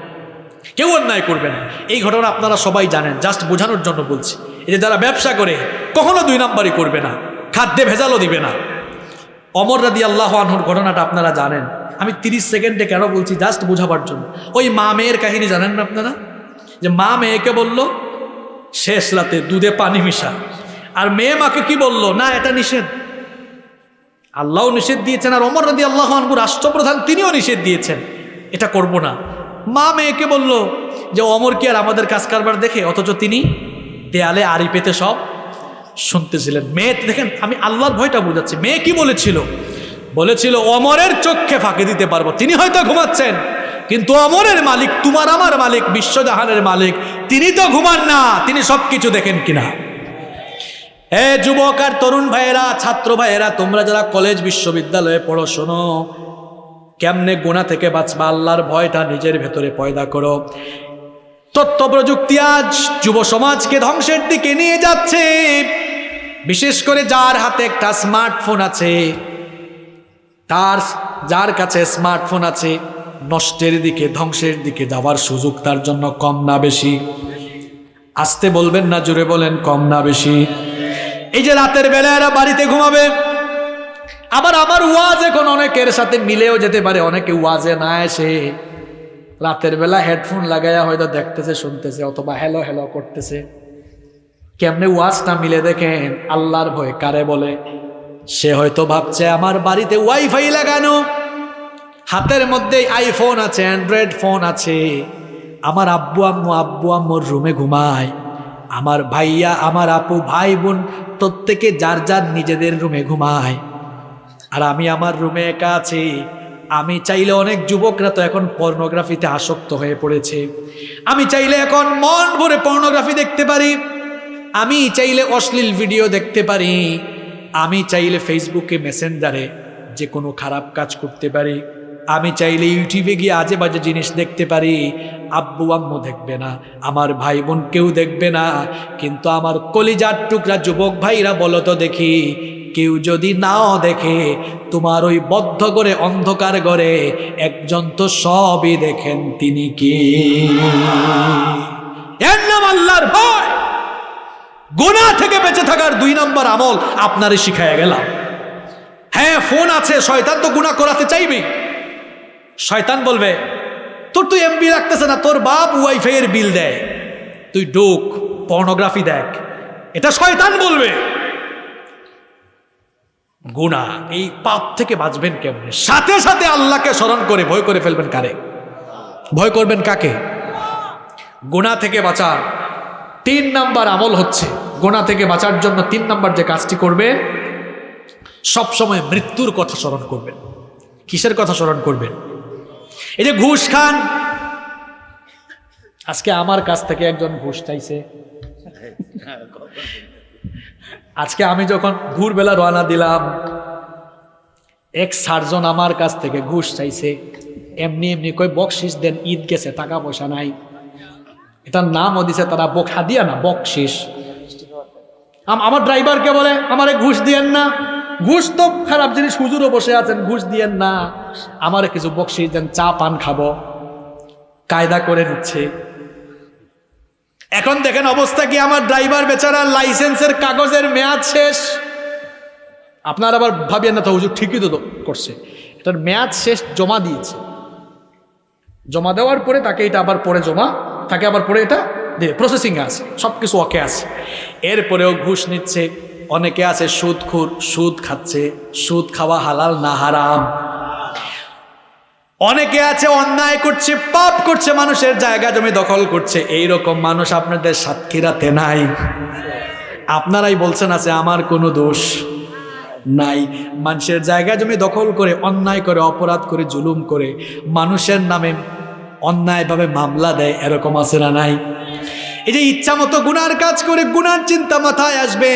কেউ অন্যায় করবে না। এই ঘটনা আপনারা সবাই জানেন, জাস্ট বোঝানোর জন্য বলছি। এই যে যারা ব্যবসা করে কখনো 2 নাম্বারই করবে না, খাদ্যে ভেজালও দিবে না। ওমর রাদিয়াল্লাহু আনহুর ঘটনাটা আপনারা জানেন, আমি 30 সেকেন্ডে কেন বলছি, জাস্ট বোঝাবার জন্য। ওই মা মেয়ের কাহিনী জানেন না আপনারা, যে মা মেয়েকে বলল শেষ রাতে দুধে পানি মিশা, আর মেয়ে মাকে কি বলল, না এটা নিষেধ, আল্লাহও নিষেধ দিয়েছেন, আর ওমর রাদিয়াল্লাহু আনহু রাষ্ট্রপ্রধান, তিনিও নিষেধ দিয়েছেন, এটা করব না। মা মেয়েকে বলল যে ওমর কি আর আমাদের কাজ কারবার দেখে, অথচ তিনি দেয়ালে আড়ি পেতে সব শুনতেছিলেন। মেয়ে দেখেন, আমি আল্লাহর ভয়টা বুঝাচ্ছি। মেয়ে কি বলেছিল? বলেছিল ওমরের চোখে ফাঁকি দিতে পারবো, তিনি হয়তো ঘুমাচ্ছেন, কিন্তু ওমরের মালিক, তোমার আমার মালিক, বিশ্বজাহানের মালিক, তিনি তো ঘুমান না, তিনি সব কিছু দেখেন কিনা। এ যুবক আর তরুণ ভাইয়েরা, ছাত্র ভাইয়েরা, তোমরা যারা কলেজ বিশ্ববিদ্যালয়ে পড়ো, শোনো, কেমনে গুনাহ থেকে বাঁচবা, আল্লাহর ভয়টা নিজের ভেতরে পয়দা করো। তথ্য প্রযুক্তি আজ যুব সমাজকে ধ্বংসের দিকে নিয়ে যাচ্ছে। বিশেষ করে যার হাতে একটা স্মার্টফোন আছে, যার কাছে স্মার্টফোন আছে, নষ্টের দিকে, ধ্বংসের দিকে যাওয়ার সুযোগ তার জন্য কম না বেশি? আসতে বলবেন না, জোরে বলেন, কম না বেশি? এই যে রাতের বেলা এরা বাড়িতে ঘুমাবে, আবার আমার ওয়াজ এখন অনেকের সাথে মিলেও যেতে পারে, অনেকে ওয়াজে না এসে রাতের বেলা হেডফোন লাগাইয়া হয়তো দেখতেছে শুনতেছে অথবা হ্যালো হ্যালো করতেছে। কেমনে ওয়াজটা মিলে দেখেন, আল্লাহর ভয় কারে বলে? সে হয়তো ভাবছে আমার বাড়িতে ওয়াইফাই লাগানো, হাতের মধ্যে আইফোন আছে, অ্যান্ড্রয়েড ফোন আছে, আমার আব্বু আম্মুর রুমে ঘুমায়, আমার ভাইয়া আমার আপু ভাই বোন প্রত্যেকে যার যার নিজেদের রুমে ঘুমায়, আর আমি আমার রুমে একা আছি। আমি চাইলে, অনেক যুবকরা তো এখন পর্নোগ্রাফিতে আসক্ত হয়ে পড়েছে, আমি চাইলে এখন মন ভরে পর্নোগ্রাফি দেখতে পারি, আমি চাইলে অশ্লীল ভিডিও দেখতে পারি, আমি চাইলে ফেসবুকে মেসেঞ্জারে যে কোনো খারাপ কাজ করতে পারি, আমি চাইলে ইউটিউবে গিয়ে আজে বাজে জিনিস দেখতে পারি। আব্বু আম্মু দেখবে না, আমার ভাই বোন কেউ দেখবে না, কিন্তু আমার কলিজার টুকরা যুবক ভাইরা বলো তো দেখি, কেউ যদি নাও দেখে, তোমার ওই বদ্ধ করে অন্ধকার ঘরে একজন তো সবই দেখেন, তিনি কি? এর নাম আল্লাহর ভয়। গুনাহ থেকে বেঁচে থাকার 2 নম্বর আমল আপনারে শিখাইয়া গেলাম। হ্যাঁ, ফোন আছে, শয়তান তো গুনাহ করাতে চাইবে। শয়তান বলবে তোর তুই এমবি রাখতেছে না, তোর বাপ ওয়াইফাই এর বিল দেয়, তুই ঢোক পর্নোগ্রাফি দেখ, এটা শয়তান বলবে। গুনাহ, এই পাপ থেকে বাঁচবেন কেমনে? সাথে সাথে আল্লাহকে স্মরণ করে ভয় করে ফেলবেন। কারে ভয় করবেন? কাকে? গুনাহ থেকে বাঁচার 3 নাম্বার আমল হচ্ছে, গুনাহ থেকে বাঁচার জন্য 3 নাম্বার যে কাজটি করবেন, সবসময় মৃত্যুর কথা স্মরণ করবেন। কিসের কথা স্মরণ করবেন? এই যে ঘুষ খান, আজকে আমার কাছ থেকে একজন ঘুষ চাইছে। আজকে আমি যখন ভোরবেলা রওনা দিলাম, এক সার্জন আমার কাছ থেকে ঘুষ চাইছে। এমনি এমনি কই বকশিস দেন, ঈদ গেছে, টাকা পয়সা নাই। এটার নামও দিছে তারা হাদিয়া না, বকশিস। আমার ড্রাইভারকে বলে আমারে ঘুষ দিয়েন না, ঘুষ তো খারাপ জিনিস, হুজুরও বসে আছেন, ঘুষ দিয়েন না, আমারে কিছু বকশিস দেন, চা পান খাবো। কায়দা করে নিচ্ছে। এখন দেখেন অবস্থা কি, আমার ড্রাইভার বেচারা লাইসেন্সের কাগজের মেয়াদ শেষ। আপনার আবার ভাবিয়েন না তো হুজুর ঠিকই তো করছে, এটার মেয়াদ শেষ, জমা দিয়েছে। জমা দেওয়ার পরে তাকে এটা আবার পরে তাকে আবার পরে এটা প্রসেসিং আছে, সব কিছু ওকে আছে। এরপরেও ঘুষ নিচ্ছে। অনেকে আছে সুদখোর, সুদ খাচ্ছে, সুদ খাওয়া হালাল না হারাম। অনেকে আছে অন্যায় করছে, পাপ করছে, মানুষের জায়গা জমি দখল করছে। এইরকম মানুষ আপনাদের সাতক্ষীরাতে নাই? আপনারাই বলছেন আছে, আমার কোনো দোষ নাই। মানুষের জায়গা জমি দখল করে, অন্যায় করে, অপরাধ করে, জুলুম করে, মানুষের নামে অন্যায়ভাবে মামলা দেয়, এরকম আছে না নাই? এই যে ইচ্ছা মতো গুনার কাজ করে, গুনার চিন্তা মাথায় আসবে,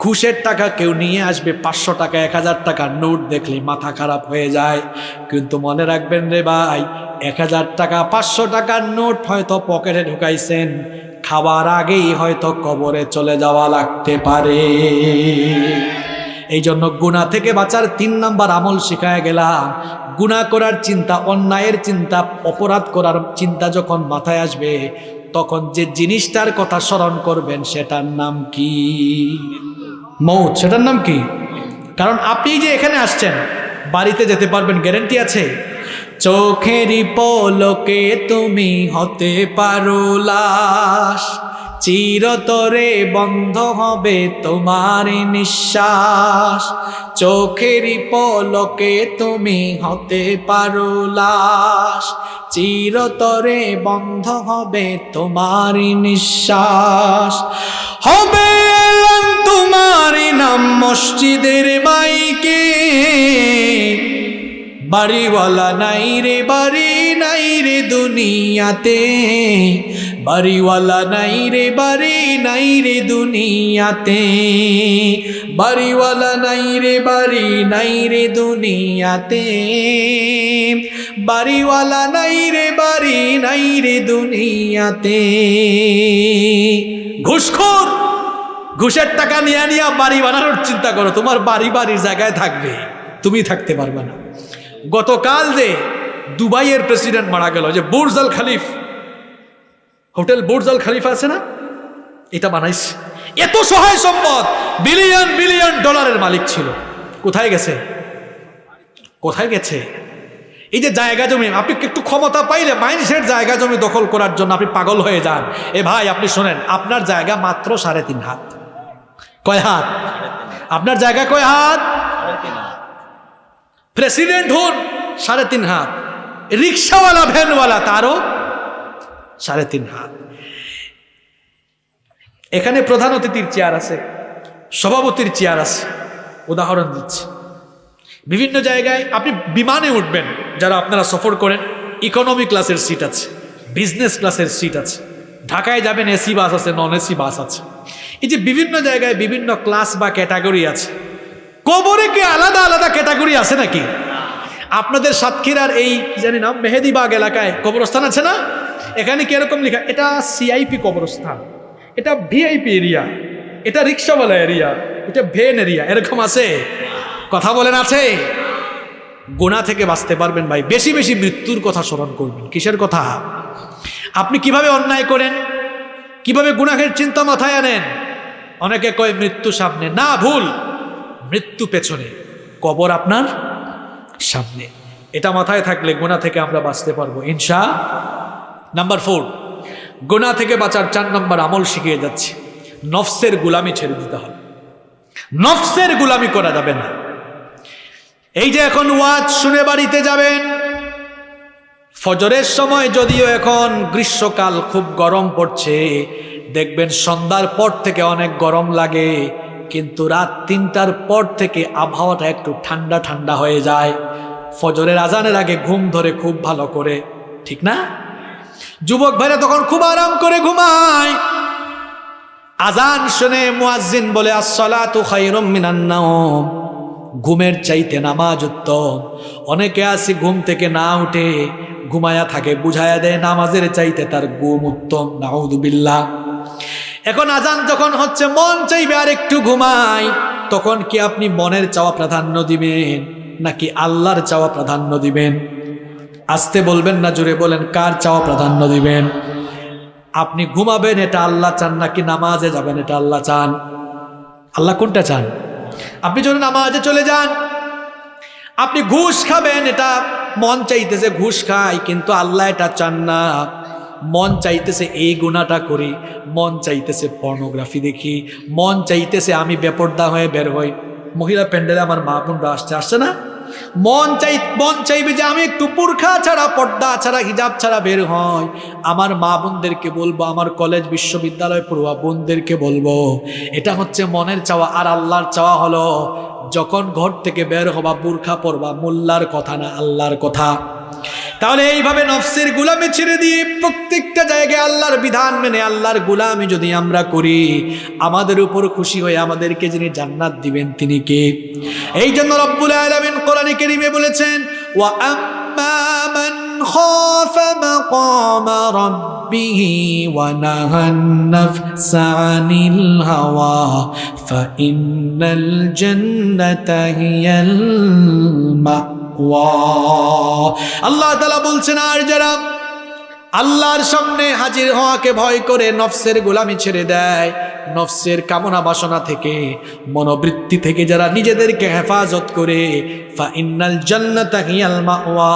ঘুষের টাকা কেউ নিয়ে আসবে, 500 টাকা 1000 টাকার নোট দেখলে মাথা খারাপ হয়ে যায়। কিন্তু মনে রাখবেন রে ভাই, 1000 টাকা 500 টাকার নোট হয়তো পকেটে ঢুকাইছেন, খাবার আগেই হয়তো কবরে চলে যাওয়া লাগতে পারে। এই জন্য গুনাহ থেকে বাঁচার 3 নাম্বার আমল শিখায় গেলাম। গুনাহ করার চিন্তা, অন্যায়ের চিন্তা, অপরাধ করার চিন্তা যখন মাথায় আসবে, তখন যে জিনিসটার কথা স্মরণ করবেন সেটার নাম কি? মৌত। সেটার নাম কি? কারণ আপনি যে এখানে আসছেন, বাড়িতে যেতে পারবেন গ্যারান্টি আছে? চোখেরই পলকে তুমি হতে পারো লাশ, চিরতরে বন্ধ হবে তোমার নিঃশ্বাস। চোখেরই পলকে তুমি হতে পারো লাশ, চিরতরে বন্ধ হবে তোমার নিঃশ্বাস। হবে তোমার নাম মসজিদের মাইকে, বাড়িওয়ালা নাই রে, বাড়ি নাই রে দুনিয়াতে, বাড়িওয়ালা নাই রে, বাড়ি নাই রে দুনিয়াতে, বাড়িওয়ালা নাই রে, বাড়ি নাই রে দুনিয়াতে, বাড়িওয়ালা নাই রে, বাড়ি নাই রে দুনিয়াতে। ঘুষখোর, ঘুষের টাকা নিয়ে বাড়ি বানানোর চিন্তা করো, তোমার বাড়ি বাড়ির জায়গায় থাকবে, তুমি থাকতে পারবে না। গতকাল যে দুবাইয়ের প্রেসিডেন্ট মারা গেল, যে Burj Al Khalif, hotel Burj Al Khalifa আছে না, এটা বানাইছে। এত সহায় সম্পদ, বিলিয়ন বিলিয়ন ডলারের মালিক ছিল, কোথায় গেছে? কোথায় গেছে? এই যে জায়গা জমি, আপনি একটু ক্ষমতা পাইলে মানুষের জায়গা জমি দখল করার জন্য আপনি পাগল হয়ে যান। এ ভাই আপনি শোনেন, আপনার জায়গা মাত্র 3.5 হাত। কয় হাত? আপনার জায়গা কয় হাত? প্রেসিডেন্ট হন 3.5 হাত, রিক্সাওয়ালা ভ্যানওয়ালা তারও 3.5 হাত। এখানে প্রধান অতিথির চেয়ার আছে, সভাপতির চেয়ার আছে। উদাহরণ দিচ্ছি, বিভিন্ন জায়গায় আপনি বিমানে উঠবেন, যারা আপনারা সফর করেন, ইকোনমি ক্লাসের সিট আছে, বিজনেস ক্লাসের সিট আছে। ঢাকায় যাবেন, এসি বাস আছে, নন এসি বাস আছে। এই যে বিভিন্ন জায়গায় বিভিন্ন ক্লাস বা ক্যাটাগরি আছে। কবরে কি আলাদা আলাদা ক্যাটাগরি আছে নাকি? আপনাদের সাতক্ষীরার এই জানি না মেহেদিবাগ এলাকায় কবরস্থান আছে না? এখানে কিরকম লেখা? এটা সিআইপি কবরস্থান, এটা ভিআইপি এরিয়া, এটা রিক্সাওয়ালা এরিয়া, এটা ভ্যান এরিয়া, এরকম আছে? কথা বলেন আছে? গুনাহ থেকে বাঁচতে পারবেন ভাই, বেশি বেশি মৃত্যুর কথা স্মরণ করবেন। কিসের কথা? আপনি কিভাবে অন্যায় করেন, কিভাবে গুনাহের চিন্তা মাথায় আনেন। অনেকে কয় মৃত্যু সামনে, না, ভুল। মৃত্যু পেছনে, কবর আপনার সামনে। এটা মাথায় থাকলে গুনাহ থেকে আমরা বাঁচতে পারবো ইনশাআল্লাহ। নাম্বার 4, গুনাহ থেকে বাঁচার 4 নম্বর আমল শিখিয়ে যাচ্ছে, নফসের গোলামি ছেড়ে দিতে হবে। নফসের গোলামি করা যাবে না। এই যে এখন ওয়াজ শুনে বাড়িতে যাবেন, ফজরের সময়, যদিও এখন গ্রীষ্মকাল খুব গরম পড়ছে, দেখবেন সন্ধ্যার পর থেকে অনেক গরম লাগে, কিন্তু রাত 3টার পর থেকে আবহাওয়াটা একটু ঠান্ডা ঠান্ডা হয়ে যায়। ফজরের আজানের আগে ঘুম ধরে খুব ভালো করে, ঠিক না? যুবক ভাইরা তখন খুব আরাম করে ঘুমায়। আজান শুনে মুয়াজ্জিন বলে আসসালাতু খায়রুম মিনান নাওম, ঘুমের চাইতে নামাজ উত্তম। অনেকে আছে ঘুম থেকে না উঠে ঘুমায়া থাকে, বুঝায়া দেয় নামাজের চাইতে তার ঘুম উত্তম। নাউযুবিল্লাহ। এখন আজান যখন হচ্ছে, মন চাইবে আর একটু ঘুমাই, তখন কি আপনি মনের চাওয়া প্রাধান্য দিবেন নাকি আল্লাহর চাওয়া প্রাধান্য দিবেন? আস্তে বলবেন না, জোরে বলেন, কার চাওয়া প্রাধান্য দিবেন? আপনি ঘুমাবেন এটা আল্লাহ চান নাকি নামাজে যাবেন এটা আল্লাহ চান? আল্লাহ কোনটা চান? আপনি যদি নামাজে চলে যান, আপনি ঘুষ খাবেন, এটা মন চাইতেছে ঘুষ খাই, কিন্তু আল্লাহ এটা চান না। মন চাইতেছে এই গুনাহটা করি, মন চাইতেছে পর্নোগ্রাফি দেখি, মন চাইতেছে আমি বেপর্দা হয়ে বের হই। মহিলা প্যান্ডেলে আমার মা বোনরা আসছে না, মন চাইবে যে আমি একটু বুরখা ছাড়া, পর্দা ছাড়া, হিজাব ছাড়া বের হয়। আমার মা বোনদেরকে বলবো, আমার কলেজ বিশ্ববিদ্যালয় পড়ুয়া বোনদেরকে বলবো, এটা হচ্ছে মনের চাওয়া। আর আল্লাহর চাওয়া হলো যখন ঘর থেকে বের হবা বুরখা পরবা, মোল্লার কথা না, আল্লাহর কথা। তাহলে এইভাবে নফসের গোলামি ছেড়ে দিয়ে প্রত্যেকটা জায়গায় আল্লাহর বিধান মেনে আল্লাহর গোলামি যদি আমরা করি, আমাদের উপর খুশি হয়ে আমাদেরকে যিনি জান্নাত দিবেন তিনি কে? এই জন্য রব্বুল আলামিন কোরআনে কারীমে বলেছেন, ওয়া আম্মা মান খাফা মাকামা রাব্বিহি ওয়া নাহান নাফসা আনিল হাওয়া ফাইন্নাল জান্নাতা হিয়াল মাওয়া। আল্লাহ তাআলা বলছেন, আর যারা আল্লাহর সামনে হাজির হওয়াকে ভয় করে নফসের গোলামি ছেড়ে দেয়, নফসের কামনা বাসনা থেকে, মনোবৃত্তি থেকে যারা নিজেদেরকে হেফাজত করে, ফাইন্নাল জান্নাতা হিয়াল মাওয়া,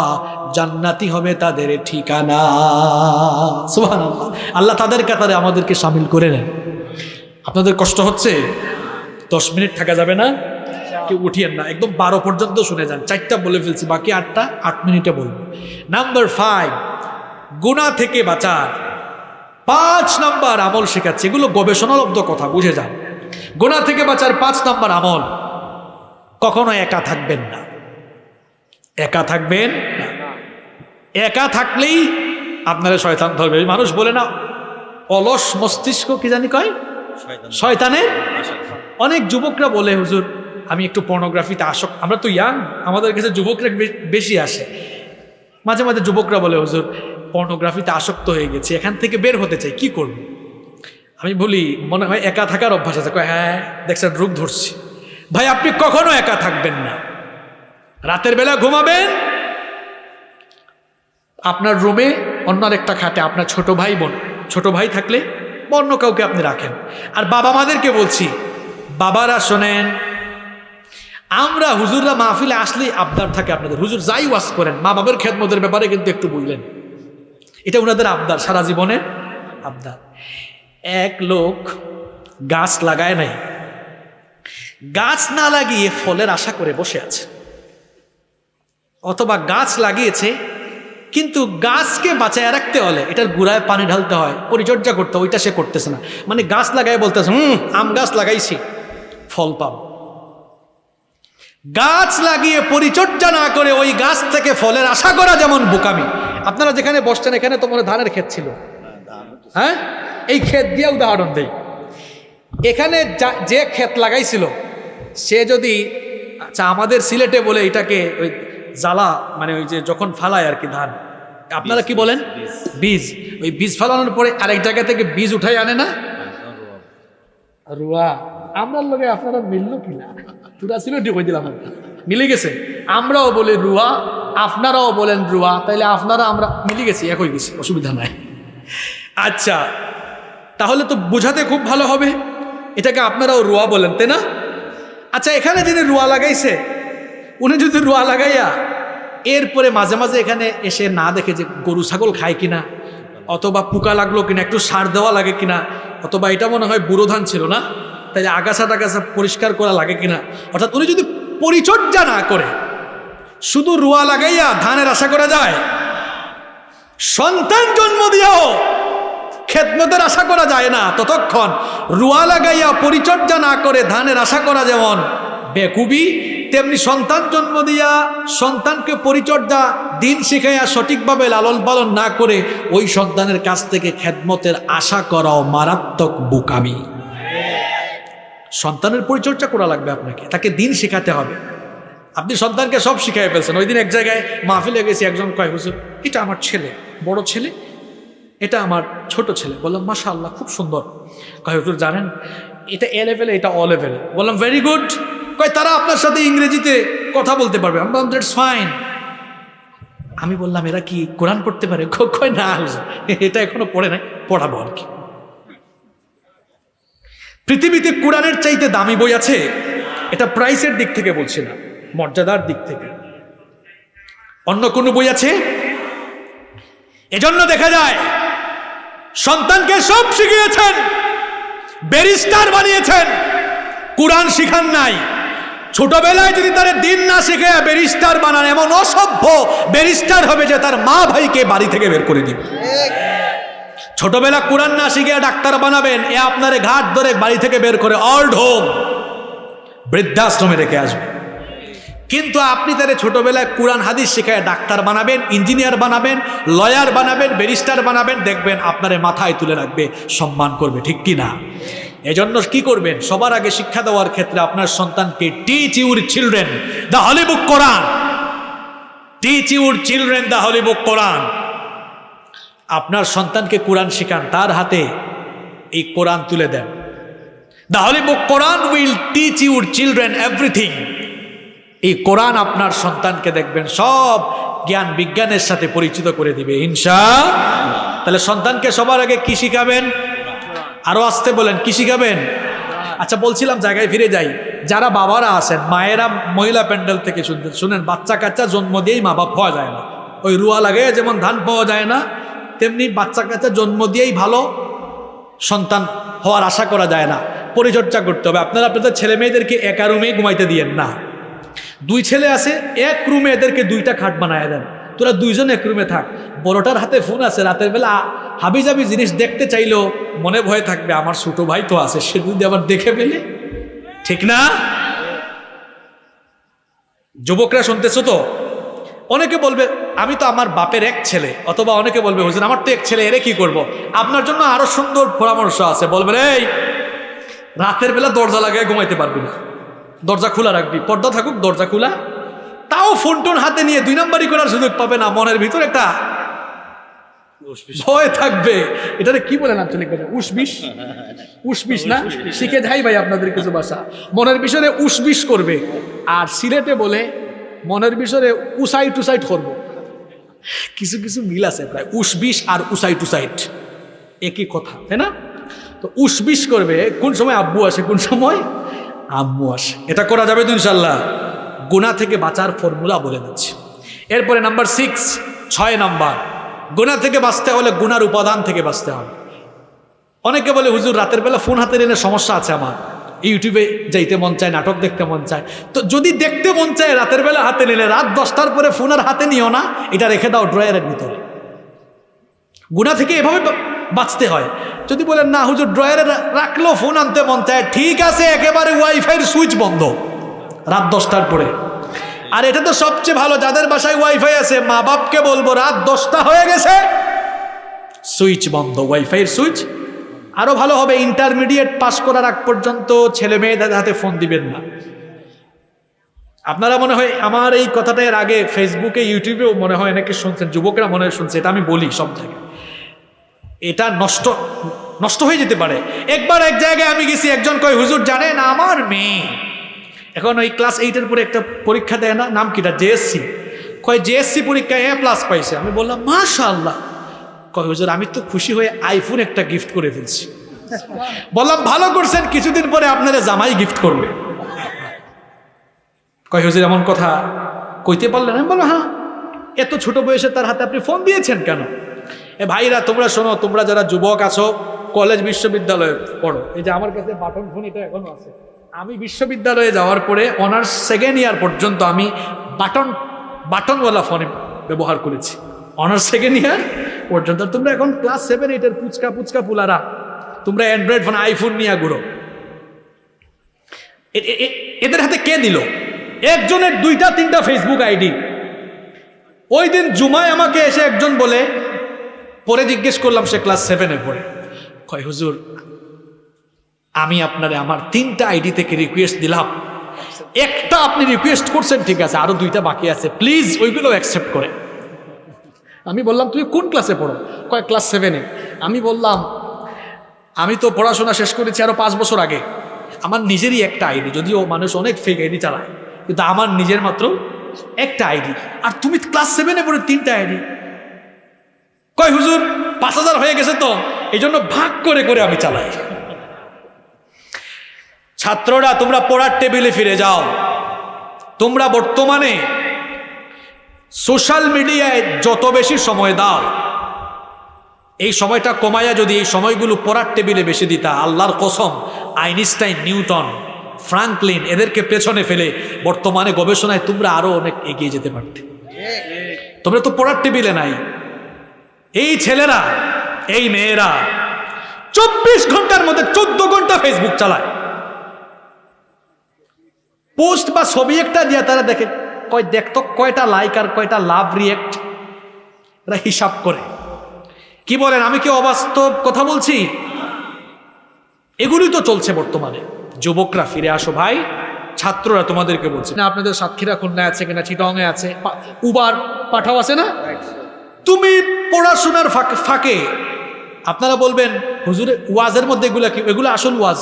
জান্নাতি হবে তাদের ঠিকানা। সুবহানাল্লাহ। আল্লাহ তাদের কাতারে আমাদেরকে শামিল করে নেন। আপনাদের কষ্ট হচ্ছে? 10 মিনিট থাকা যাবে না? কেউ উঠিয়েন না, একদম 12 পর্যন্ত শুনে যান। 4টা বলে ফেলছি, বাকি 8টা 8 মিনিটে বলবো। নাম্বার 5, গুনাহ থেকে বাঁচার 5 নাম্বার আমল শেখাচ্ছে। এগুলো গবেষণালব্ধ কথা, বুঝে যান। গুনাহ থেকে বাঁচার 5 নাম্বার আমল, কখনো একা থাকবেন না। একা থাকবেন না। একা থাকলেই আপনারা শয়তান ধরবে। মানুষ বলে না, অলস মস্তিষ্ক কি জানি কয়, শয়তানের। অনেক যুবকরা বলে, হুজুর আমি একটু পর্নোগ্রাফিতে আসক্ত। আমরা তো ইয়াং, আমাদের কাছে যুবকরা বেশি আসে। মাঝে মাঝে যুবকরা বলে, হুজুর পর্নোগ্রাফিতে আসক্ত হয়ে গেছে, এখান থেকে বের হতে চাই, কি করব? আমি বলি, মনে হয় একা থাকার অভ্যাস আছে। হ্যাঁ দেখছেন, রোগ ধরছি। ভাই আপনি কখনো একা থাকবেন না। রাতের বেলা ঘুমাবেন আপনার রুমে, অন্য একটা খাটে আপনার ছোট ভাই বোন, ছোট ভাই থাকলে অন্য কাউকে আপনি রাখেন। আর বাবা মাদেরকে বলছি, বাবারা শোনেন, আমরা হুজুররা মাহফিলে আসলেই আবদার থাকে আপনাদের, হুজুর যাই ওয়াজ করেন মা বাবার খেদমতের ব্যাপারে কিন্তু একটু বললেন। এটা ওনাদের আবদার, সারা জীবনে আবদার। এক লোক গাছ লাগায় নাই, গাছ না লাগিয়ে ফলের আশা করে বসে আছে, অথবা গাছ লাগিয়েছে কিন্তু গাছকে বাঁচায় রাখতে হলে এটার গুড়ায় পানি ঢালতে হয়, পরিচর্যা করতে হয়, ওইটা সে করতেছে না। মানে গাছ লাগায় বলতেছে আম গাছ লাগাইছি ফল পাব। গাছ লাগিয়ে পরিচর্যা না করে ওই গাছ থেকে ফলের আশা করা যেমন বোকামি। আপনারা যেখানে বসছেন এখানে তো মনে ধানের ক্ষেত ছিল, হ্যাঁ? এই ক্ষেত দিয়ে উদাহরণ দেই, এখানে যে ক্ষেত লাগাইছিল সে যদি, আচ্ছা আমাদের সিলেটে বলে এটাকে ওই জ্বালা, মানে ওই যে যখন ফালায় আর কি ধান, আপনারা কি বলেন? বীজ। ওই বীজ ফালানোর পরে আরেক জায়গা থেকে বীজ উঠাই আনে না, রুয়া। আমরার লগে আপনারা মিললো কিনা, পুরা সিলেটে কই দিলাম, মিলে গেছে। আমরাও বলি রুয়া, আপনারাও বলেন রুয়া, তাইলে আপনারা আমরা মিলে গেছি, এক হয়ে গেছি, অসুবিধা নাই। আচ্ছা, তাহলে তো বোঝাতে খুব ভালো হবে, এটাকে আপনারাও রুয়া বলেন, তাই না? আচ্ছা, এখানে যিনি রুয়া লাগাইছে উনি যদি রুয়া লাগাইয়া এরপরে মাঝে মাঝে এখানে এসে না দেখে যে গরু ছাগল খায় কিনা, অথবা পোকা লাগলো কিনা, একটু সার দেওয়া লাগে কিনা, অথবা এটা মনে হয় বুড়ো ধান ছিল না, তাইলে আগাছা টাগাছা পরিষ্কার করা লাগে কিনা, অর্থাৎ উনি যদি পরিচর্যা না করে শুধু রুয়া লাগাইয়া ধানের আশা করা যায়? সন্তান জন্ম দিয়াও খেদমতের আশা করা যায় না ততক্ষণ। রুয়া লাগাইয়া পরিচর্যা না করে ধানের আশা করা যেমন বেকুবি, তেমনি সন্তান জন্ম দিয়া সন্তানকে পরিচর্যা দিন শিখাইয়া সঠিকভাবে লালন পালন না করে ওই সন্তানের কাছ থেকে খেদমতের আশা করাও মারাত্মক বোকামি। সন্তানের পরিচর্যা করা লাগবে আপনাকে, তাকে দিন শেখাতে হবে। আপনি সন্তানকে সব শিখাই ফেলছেন। ওই দিন এক জায়গায় মাহফিলে গেছি, একজন কয় হুজুর এটা আমার ছেলে, বড় ছেলে, এটা আমার ছোট ছেলে। বললাম মাশাআল্লাহ, খুব সুন্দর। কয় হুজুর জানেন এটা এ লেভেলে, এটা অ লেভেলে। বললাম ভেরি গুড। কয় তারা আপনার সাথে ইংরেজিতে কথা বলতে পারবে। আমি বললাম দ্যাটস ফাইন। আমি বললাম এরা কি কোরআন পড়তে পারে? কয় না হুজুর, এটা এখনো পড়ে নাই, পড়াবো আর কি। পৃথিবীতে কোরআনের চাইতে দামি বই আছে? এটা প্রাইসের দিক থেকে বলছি না, মর্যাদার দিক থেকে। অন্য কোন বই আছে? এজন্য দেখা যায় সন্তানকে সব শিখিয়েছেন, ব্যারিস্টার বানিয়েছেন, কোরআন শিখান নাই। ছোটবেলায় যদি তার দিন না শিখে ব্যারিস্টার বানান, এমন অসভ্য ব্যারিস্টার হবে যে তার মা ভাইকে বাড়ি থেকে বের করে দিবে। ছোটবেলা কোরআন না শিখে ডাক্তার বানাবেন, এ আপনারে ঘাট ধরে বাড়ি থেকে বের করে অল্ড হোম, বৃদ্ধাশ্রমে রেখে আসবে। কিন্তু আপনি তারে ছোটবেলায় কোরআন হাদিস শিখায় ডাক্তার বানাবেন, ইঞ্জিনিয়ার বানাবেন, লয়ার বানাবেন, ব্যারিস্টার বানাবেন, দেখবেন আপনারে মাথায় তুলে রাখবে, সম্মান করবে, ঠিক কি না? এজন্য কি করবেন? সবার আগে শিক্ষা দেওয়ার ক্ষেত্রে আপনার সন্তানকে teach your children the holy book Quran. Teach your children the holy book Quran. আপনার সন্তানকে কোরআন শিখান, তার হাতে এই কোরআন তুলে দেন। The holy book Quran will teach your children everything. এই কোরআন আপনার সন্তানকে দেখবেন সব জ্ঞান বিজ্ঞানের সাথে পরিচিত করে দিবে ইনশাআল্লাহ। তাহলে সন্তানকে সবার আগে কি শিখাবেন? আরো আসতে বলেন, কি শিখাবেন? আচ্ছা বলছিলাম, জায়গায় ফিরে যাই। যারা বাবারা আছেন, মায়েরা মহিলা প্যান্ডেল থেকে শুনেন, বাচ্চা কাচ্চা জন্ম দিয়েই মা বাপ পাওয়া যায় না। ওই রুয়া লাগে যেমন ধান পাওয়া যায় না, তেমনি বাচ্চা কাচ্চা জন্ম দিয়েই ভালো সন্তান হওয়ার আশা করা যায় না। পরিচর্যা করতে হবে। আপনারা আপনাদের ছেলে মেয়েদেরকে একা রুমে ঘুমাইতে দিয়েন না। দুই ছেলে আছে, এক রুমে এদেরকে দুইটা খাট বানায় দেন, তোরা দুইজন এক রুমে থাক। বড়টার হাতে ফোন আছে, রাতের বেলা হাবিজাবি জিনিস দেখতে চাইলেও মনে ভয় থাকবে আমার ছোট ভাই তো আছে, সে যদি আবার দেখে ফেলে, ঠিক না? যুবকরা শুনতেছো তো? অনেকে বলবে আমি তো আমার বাপের এক ছেলে, অথবা অনেকে বলবে হুজুর আমার তো এক ছেলে, এরে কি করব? আপনার জন্য আরো সুন্দর পরামর্শ আছে। বলবেন এই রাতের বেলা দরজা লাগায় ঘুমাইতে পারবি না, দরজা খোলা রাখবি, পর্দা থাকুক দরজা খোলা। তাও ফোন টোন হাতে নিয়ে দুই নাম্বারই করার সুযোগ পাবে না, মনের ভিতর একটা ভয় থাকবে। এটারে কি বলেন আঞ্চলিক ভাষা? উসবিস, উসবিস না? শিখে যাই ভাই আপনাদের কিছু ভাষা। মনের বিষয়ে উসবিস করবে, আর সিলেটে বলে মনের বিষয়ে উসাই টুসাইট করবো। কিছু কিছু মিল আছে প্রায়, উসবিস আর উসাই টুসাইট একই কথা, তাই না? তো উসবিস করবে, কোন সময় আব্বু আসে, কোন সময় আম্মু আসে। এটা করা যাবে তো ইনশাল্লাহ? গুনাহ থেকে বাঁচার ফর্মুলা বলে দিচ্ছি। এরপরে নাম্বার 6, 6 নাম্বার, গুনাহ থেকে বাঁচতে হলে গুনার উপাদান থেকে বাঁচতে হবে। অনেকে বলে হুজুর রাতের বেলা ফোন হাতে নিলে সমস্যা আছে, আমার ইউটিউবে যাইতে মন চায়, নাটক দেখতে মন চায়। তো যদি দেখতে মন চায় রাতের বেলা হাতে নিলে, রাত 10টার পরে ফোন আর হাতে নিও না, এটা রেখে দাও ড্রয়ারের ভিতরে। গুনাহ থেকে এভাবে বাঁচতে হয়। যদি বলেন না হুজুর ড্রয়ারে রাখলেও ফোন আনতে মন চায়, ঠিক আছে, একেবারে ওয়াইফাইয়ের সুইচ বন্ধ রাত 10টার পরে। আর এটা তো সবচেয়ে ভালো, যাদের বাসায় ওয়াইফাই আছে মা বাপকে বলবো রাত 10টা হয়ে গেছে, সুইচ বন্ধ, ওয়াইফাইয়ের সুইচ। আরো ভালো হবে ইন্টারমিডিয়েট পাস করার আগ পর্যন্ত ছেলে মেয়েদের হাতে ফোন দিবেন না। আপনারা মনে হয় আমার এই কথাটা এর আগে ফেসবুকে ইউটিউবেও মনে হয় অনেকে শুনছেন, যুবকরা মনে হয় শুনছে, এটা আমি বলি সব জায়গায়। এটা নষ্ট হয়ে যেতে পারে। একবার এক জায়গায় আমি গেছি, একজন কয় হুজুর জানেন আমার মেয়ে এখন ওই ক্লাস 8-এর পরে একটা পরীক্ষা দেয় না, নাম কিটা, জেএসসি, কয় জেএসসি পরীক্ষায় A+ পাইছে। আমি বললাম মাশাআল্লাহ। কয় হুজুর আমি তো খুশি হয়ে আইফোন একটা গিফট করে ফেলছি। বললাম ভালো করছেন, কিছুদিন পরে আপনারা জামাই গিফট করবে। কয় হুজুর এমন কথা কইতে পারলেন? আমি বললাম হ্যাঁ, এত ছোট বয়সে তার হাতে আপনি ফোন দিয়েছেন কেন? এ ভাইরা তোমরা শোনো, তোমরা যারা যুবক আছো, কলেজ বিশ্ববিদ্যালয়ে পড়ো, এই যে আমার কাছে বাটন ফোন এটা এখনো আছে। আমি বিশ্ববিদ্যালয়ে যাওয়ার পরে অনার্স 2nd ইয়ার পর্যন্ত আমি বাটনওয়ালা ফোনে ব্যবহার করেছি, অনার্স 2nd ইয়ার পর্যন্ত। তোমরা এখন ক্লাস 7-8-এর পুচকা পুলারা, তোমরা অ্যান্ড্রয়েড ফোন আইফোন নিয়ে ঘুরো। এদের হাতে কে দিল? একজনের 2টা-3টা ফেসবুক আইডি। ওই দিন জুমায় আমাকে এসে একজন বলে, পরে জিজ্ঞেস করলাম, সে ক্লাস 7-এ পড়ে, কয় হুজুর আমি আপনারে আমার 3টা আইডি থেকে রিকোয়েস্ট দিলাম, একটা আপনি রিকোয়েস্ট করছেন ঠিক আছে, আরো 2টা বাকি আছে, প্লিজ ওইগুলো অ্যাকসেপ্ট করে। আমি বললাম তুমি কোন ক্লাসে পড়ো? কয় ক্লাস 7-এ। আমি বললাম আমি তো পড়াশোনা শেষ করেছি আরো 5 বছর আগে, আমার নিজেরই একটা আইডি, যদিও মানুষ অনেক ফেক আইডি চালায়, কিন্তু আমার নিজের মাত্র একটা আইডি, আর তুমি ক্লাস 7-এ পড়ে 3টা আইডি। কয় হুজুর 5000 হয়ে গেছে তো, এই জন্য ভাগ করে করে আমি চালাই। ছাত্ররা তোমরা পড়ার টেবিলে ফিরে যাও। তোমরা বর্তমানে সোশ্যাল মিডিয়ায় যত বেশি সময় দাও, এই সময়টা কমায়া যদি এই সময়গুলো পড়ার টেবিলে বেশি দিতা, আল্লাহর কসম আইনস্টাইন, নিউটন, ফ্রাঙ্কলিন এদেরকে পেছনে ফেলে বর্তমানে গবেষণায় তোমরা আরো অনেক এগিয়ে যেতে পারতে। তোমরা তো পড়ার টেবিলে নাই। এই ছেলেরা, এই মেয়েরা 24 ঘন্টার মধ্যে 14 ঘন্টা ফেসবুক চালায়। পোস্ট বা ছবি একটা দিয়ে তারা দেখে, কয় দেখতো কয়টা লাইক আর কয়টা লাভ রিয়েক্ট, এরা হিসাব করে। কি বলেন, আমি কি অবাস্তব কথা বলছি? এগুলি তো চলছে বর্তমানে। যুবকরা ফিরে আসো ভাই, ছাত্ররা তোমাদেরকে বলছে না, আপনাদের সাতক্ষীরা খুলনায় আছে কিনা, চিটংয়ে আছে, উবার পাঠাও আছে না? তুমি পড়াশোনার ফাঁকে আপনারা বলবেন হুজুরে ওয়াজের মধ্যে এগুলা কি? এগুলো আসল ওয়াজ।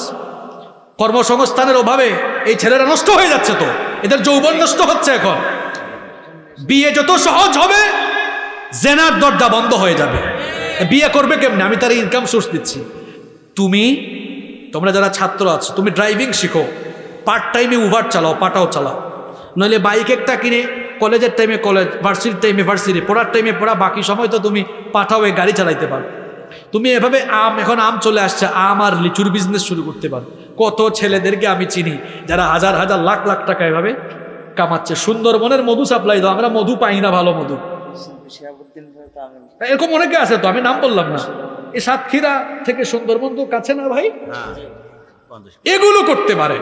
কর্মসংস্থানের অভাবে এই ছেলেরা নষ্ট হয়ে যাচ্ছে, তো এদের যৌবন নষ্ট হচ্ছে। এখন বিয়ে যত সহজ হবে, জেনার দরজা বন্ধ হয়ে যাবে। বিয়ে করবে কেমনে? আমি তার ইনকাম সোর্স দিচ্ছি। তোমরা যারা ছাত্র আছো, তুমি ড্রাইভিং শিখো, পার্ট টাইমে উবার চালাও, পাটাও চালাও, নইলে বাইক একটা কিনে কলেজের টাইমে কলেজ, ভার্সিটির টাইমে ভার্সিটি, পড়ার টাইমে পড়া, বাকি সময় তো তুমি পাঠাও গাড়ি চালাইতে পারো। তুমি এভাবে এখন আম চলে আসছে, আম আর লিচুর বিজনেস শুরু করতে পারো। কত ছেলেদেরকে আমি চিনি যারা হাজার হাজার লাখ লাখ টাকা এভাবে কামাচ্ছে। সুন্দরবনের মধু সাপ্লাই দাও, আমরা মধু পাই না, ভালো মধু, এরকম অনেকে আছে, তো আমি নাম বললাম না। এই সাতক্ষীরা থেকে সুন্দরবন তো কাছে না ভাই, এগুলো করতে পারে।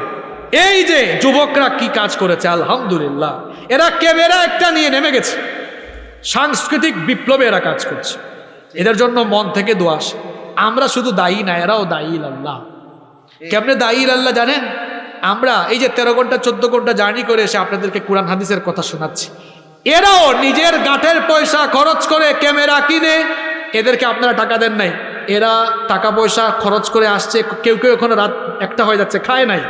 এই যে যুবকরা কি কাজ করেছে আলহামদুলিল্লাহ, এরা ক্যামেরা একটা নিয়ে নেমে গেছে, সাংস্কৃতিক বিপ্লবে এরা কাজ করছে। এদের জন্য মন থেকে দোয়া আসে। আমরা শুধু দায়ী না, এরাও দায়ী আল্লাহ। কেমনে দায়ী আল্লাহ জানেন? আমরা এই যে 13 ঘন্টা 14 ঘন্টা জার্নি করে এসে আপনাদেরকে কোরআন হাদিসের কথা শোনাচ্ছি, এরাও নিজের গাঁটের পয়সা খরচ করে ক্যামেরা কিনে, এদেরকে আপনারা টাকা দেন নাই, এরা টাকা পয়সা খরচ করে আসছে। কেউ কেউ এখনো রাত 1টা হয়ে যাচ্ছে খায় নাই।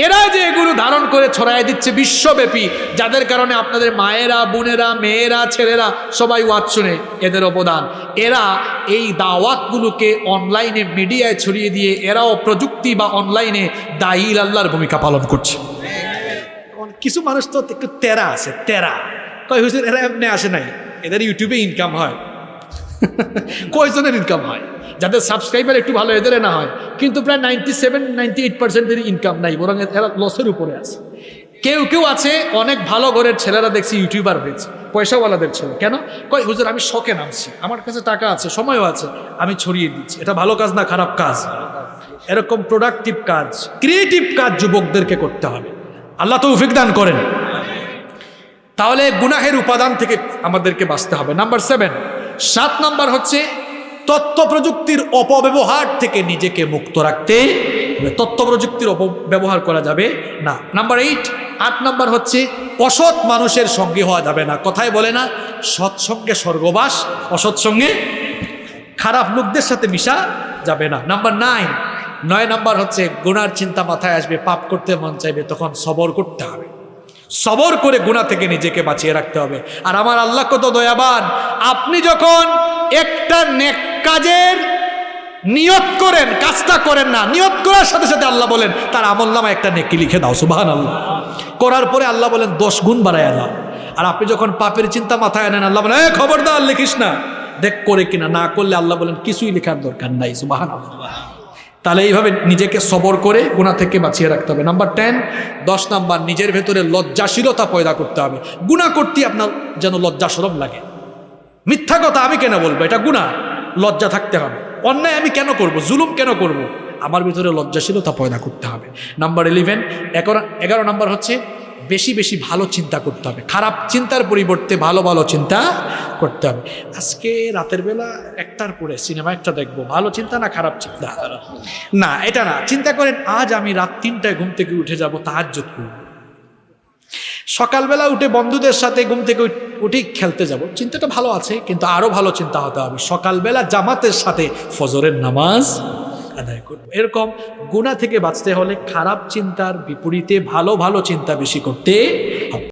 এরা যে এগুলো ধারণ করে ছড়াই দিচ্ছে বিশ্বব্যাপী, যাদের কারণে আপনাদের মায়েরা, বোনেরা, মেয়েরা, ছেলেরা সবাই ওয়াজ শুনে, এদের অবদান। এরা এই দাওয়াতগুলোকে অনলাইনে মিডিয়ায় ছড়িয়ে দিয়ে এরাও প্রযুক্তি বা অনলাইনে দায়ী আল্লাহর ভূমিকা পালন করছে। কি কিছু মানুষ তো একটু তেরা আছে, তেরা কয় হুজুর এরা এমনি আসে নাই, এদের ইউটিউবে ইনকাম হয়। কয়জনের ইনকাম হয়? যাদের সাবস্ক্রাইবার একটু ভালো এদের না হয়, কিন্তু প্রায় 97-98% ইনকাম নাই, বরং এরা লসের উপরে আছে। কেউ কেউ আছে অনেক ভালো ঘরের ছেলেরা দেখছি ইউটিউবার হয়েছে, পয়সাওয়ালাদের ছেলে। কেন? কয় হুজুর আমি শখে নামছি, আমার কাছে টাকা আছে, সময়ও আছে, আমি ছড়িয়ে দিচ্ছি। এটা ভালো কাজ না খারাপ কাজ? এরকম প্রোডাক্টিভ কাজ, ক্রিয়েটিভ কাজ যুবকদেরকে করতে হবে। আল্লাহ তৌফিক দান করেন। তাহলে গুনাহের উপাদান থেকে আমাদেরকে বাঁচতে হবে। নাম্বার 7, 7 নাম্বার হচ্ছে তথ্য প্রযুক্তির অপব্যবহার থেকে নিজেকে মুক্ত রাখতে হবে। তথ্য প্রযুক্তির অপব্যবহার করা যাবে না। নাম্বার 8 নাম্বার হচ্ছে অসৎ মানুষের সঙ্গে হওয়া যাবে না। কথায় বলে না, সৎসঙ্গে স্বর্গবাস, অসৎ সঙ্গে, খারাপ লোকদের সাথে মিশা যাবে না। নাম্বার 9 নাম্বার হচ্ছে গুনার চিন্তা মাথায় আসবে, পাপ করতে মন চাইবে, তখন সবর করতে হবে। সবর করে গুনাহ থেকে নিজেকে বাঁচিয়ে রাখতে হবে। আর আমার আল্লাহ কত দয়াবান, আপনি যখন একটা নেক কাজের নিয়ত করেন, কাজটা করেন না, নিয়ত করার সাথে সাথে আল্লাহ বলেন তার আমলনামায় একটা নেকি লিখে দাও। সুবহানাল্লাহ। করার পরে আল্লাহ বলেন 10 গুণ বাড়ায় দাও। আর আপনি যখন পাপের চিন্তা মাথায় আনেন, আল্লাহ বলেন খবরদার লিখিস না, দেখ করে কিনা। না করলে আল্লাহ বলেন কিছুই লেখার দরকার নাই। সুবহানাল্লাহ। তাহলে এইভাবে নিজেকে সবর করে গুনাহ থেকে বাঁচিয়ে রাখতে হবে। নাম্বার 10 নাম্বার, নিজের ভেতরে লজ্জাশীলতা পয়দা করতে হবে। গুনাহ করতে আপনার যেন লজ্জা শরম লাগে। মিথ্যা কথা আমি কেন বলবো, এটা গুনাহ, লজ্জা থাকতে হবে। অন্যায় আমি কেন করব, জুলুম কেন করব, আমার ভিতরে লজ্জাশীলতা পয়দা করতে হবে। নাম্বার 11 নাম্বার হচ্ছে বেশি বেশি ভালো চিন্তা করতে হবে। খারাপ চিন্তার পরিবর্তে ভালো ভালো চিন্তা করতে হবে। আজকে রাতের বেলা 1টার পরে সিনেমা একটা দেখবো, ভালো চিন্তা না খারাপ চিন্তা? না, এটা না। চিন্তা করেন আজ আমি রাত 3টায় ঘুম থেকে উঠে যাব, তাহাজ্জুদ করব। সকালবেলা উঠে বন্ধুদের সাথে ঘুম থেকে উঠে খেলতে যাব। চিন্তাটা ভালো আছে, কিন্তু আরো ভালো চিন্তা হতে হবে সকালবেলা জামাতের সাথে ফজরের নামাজ আদায় করব। এরকম গুনাহ থেকে বাঁচতে হলে খারাপ চিন্তার বিপরীতে ভালো ভালো চিন্তা বেশি করতে হবে।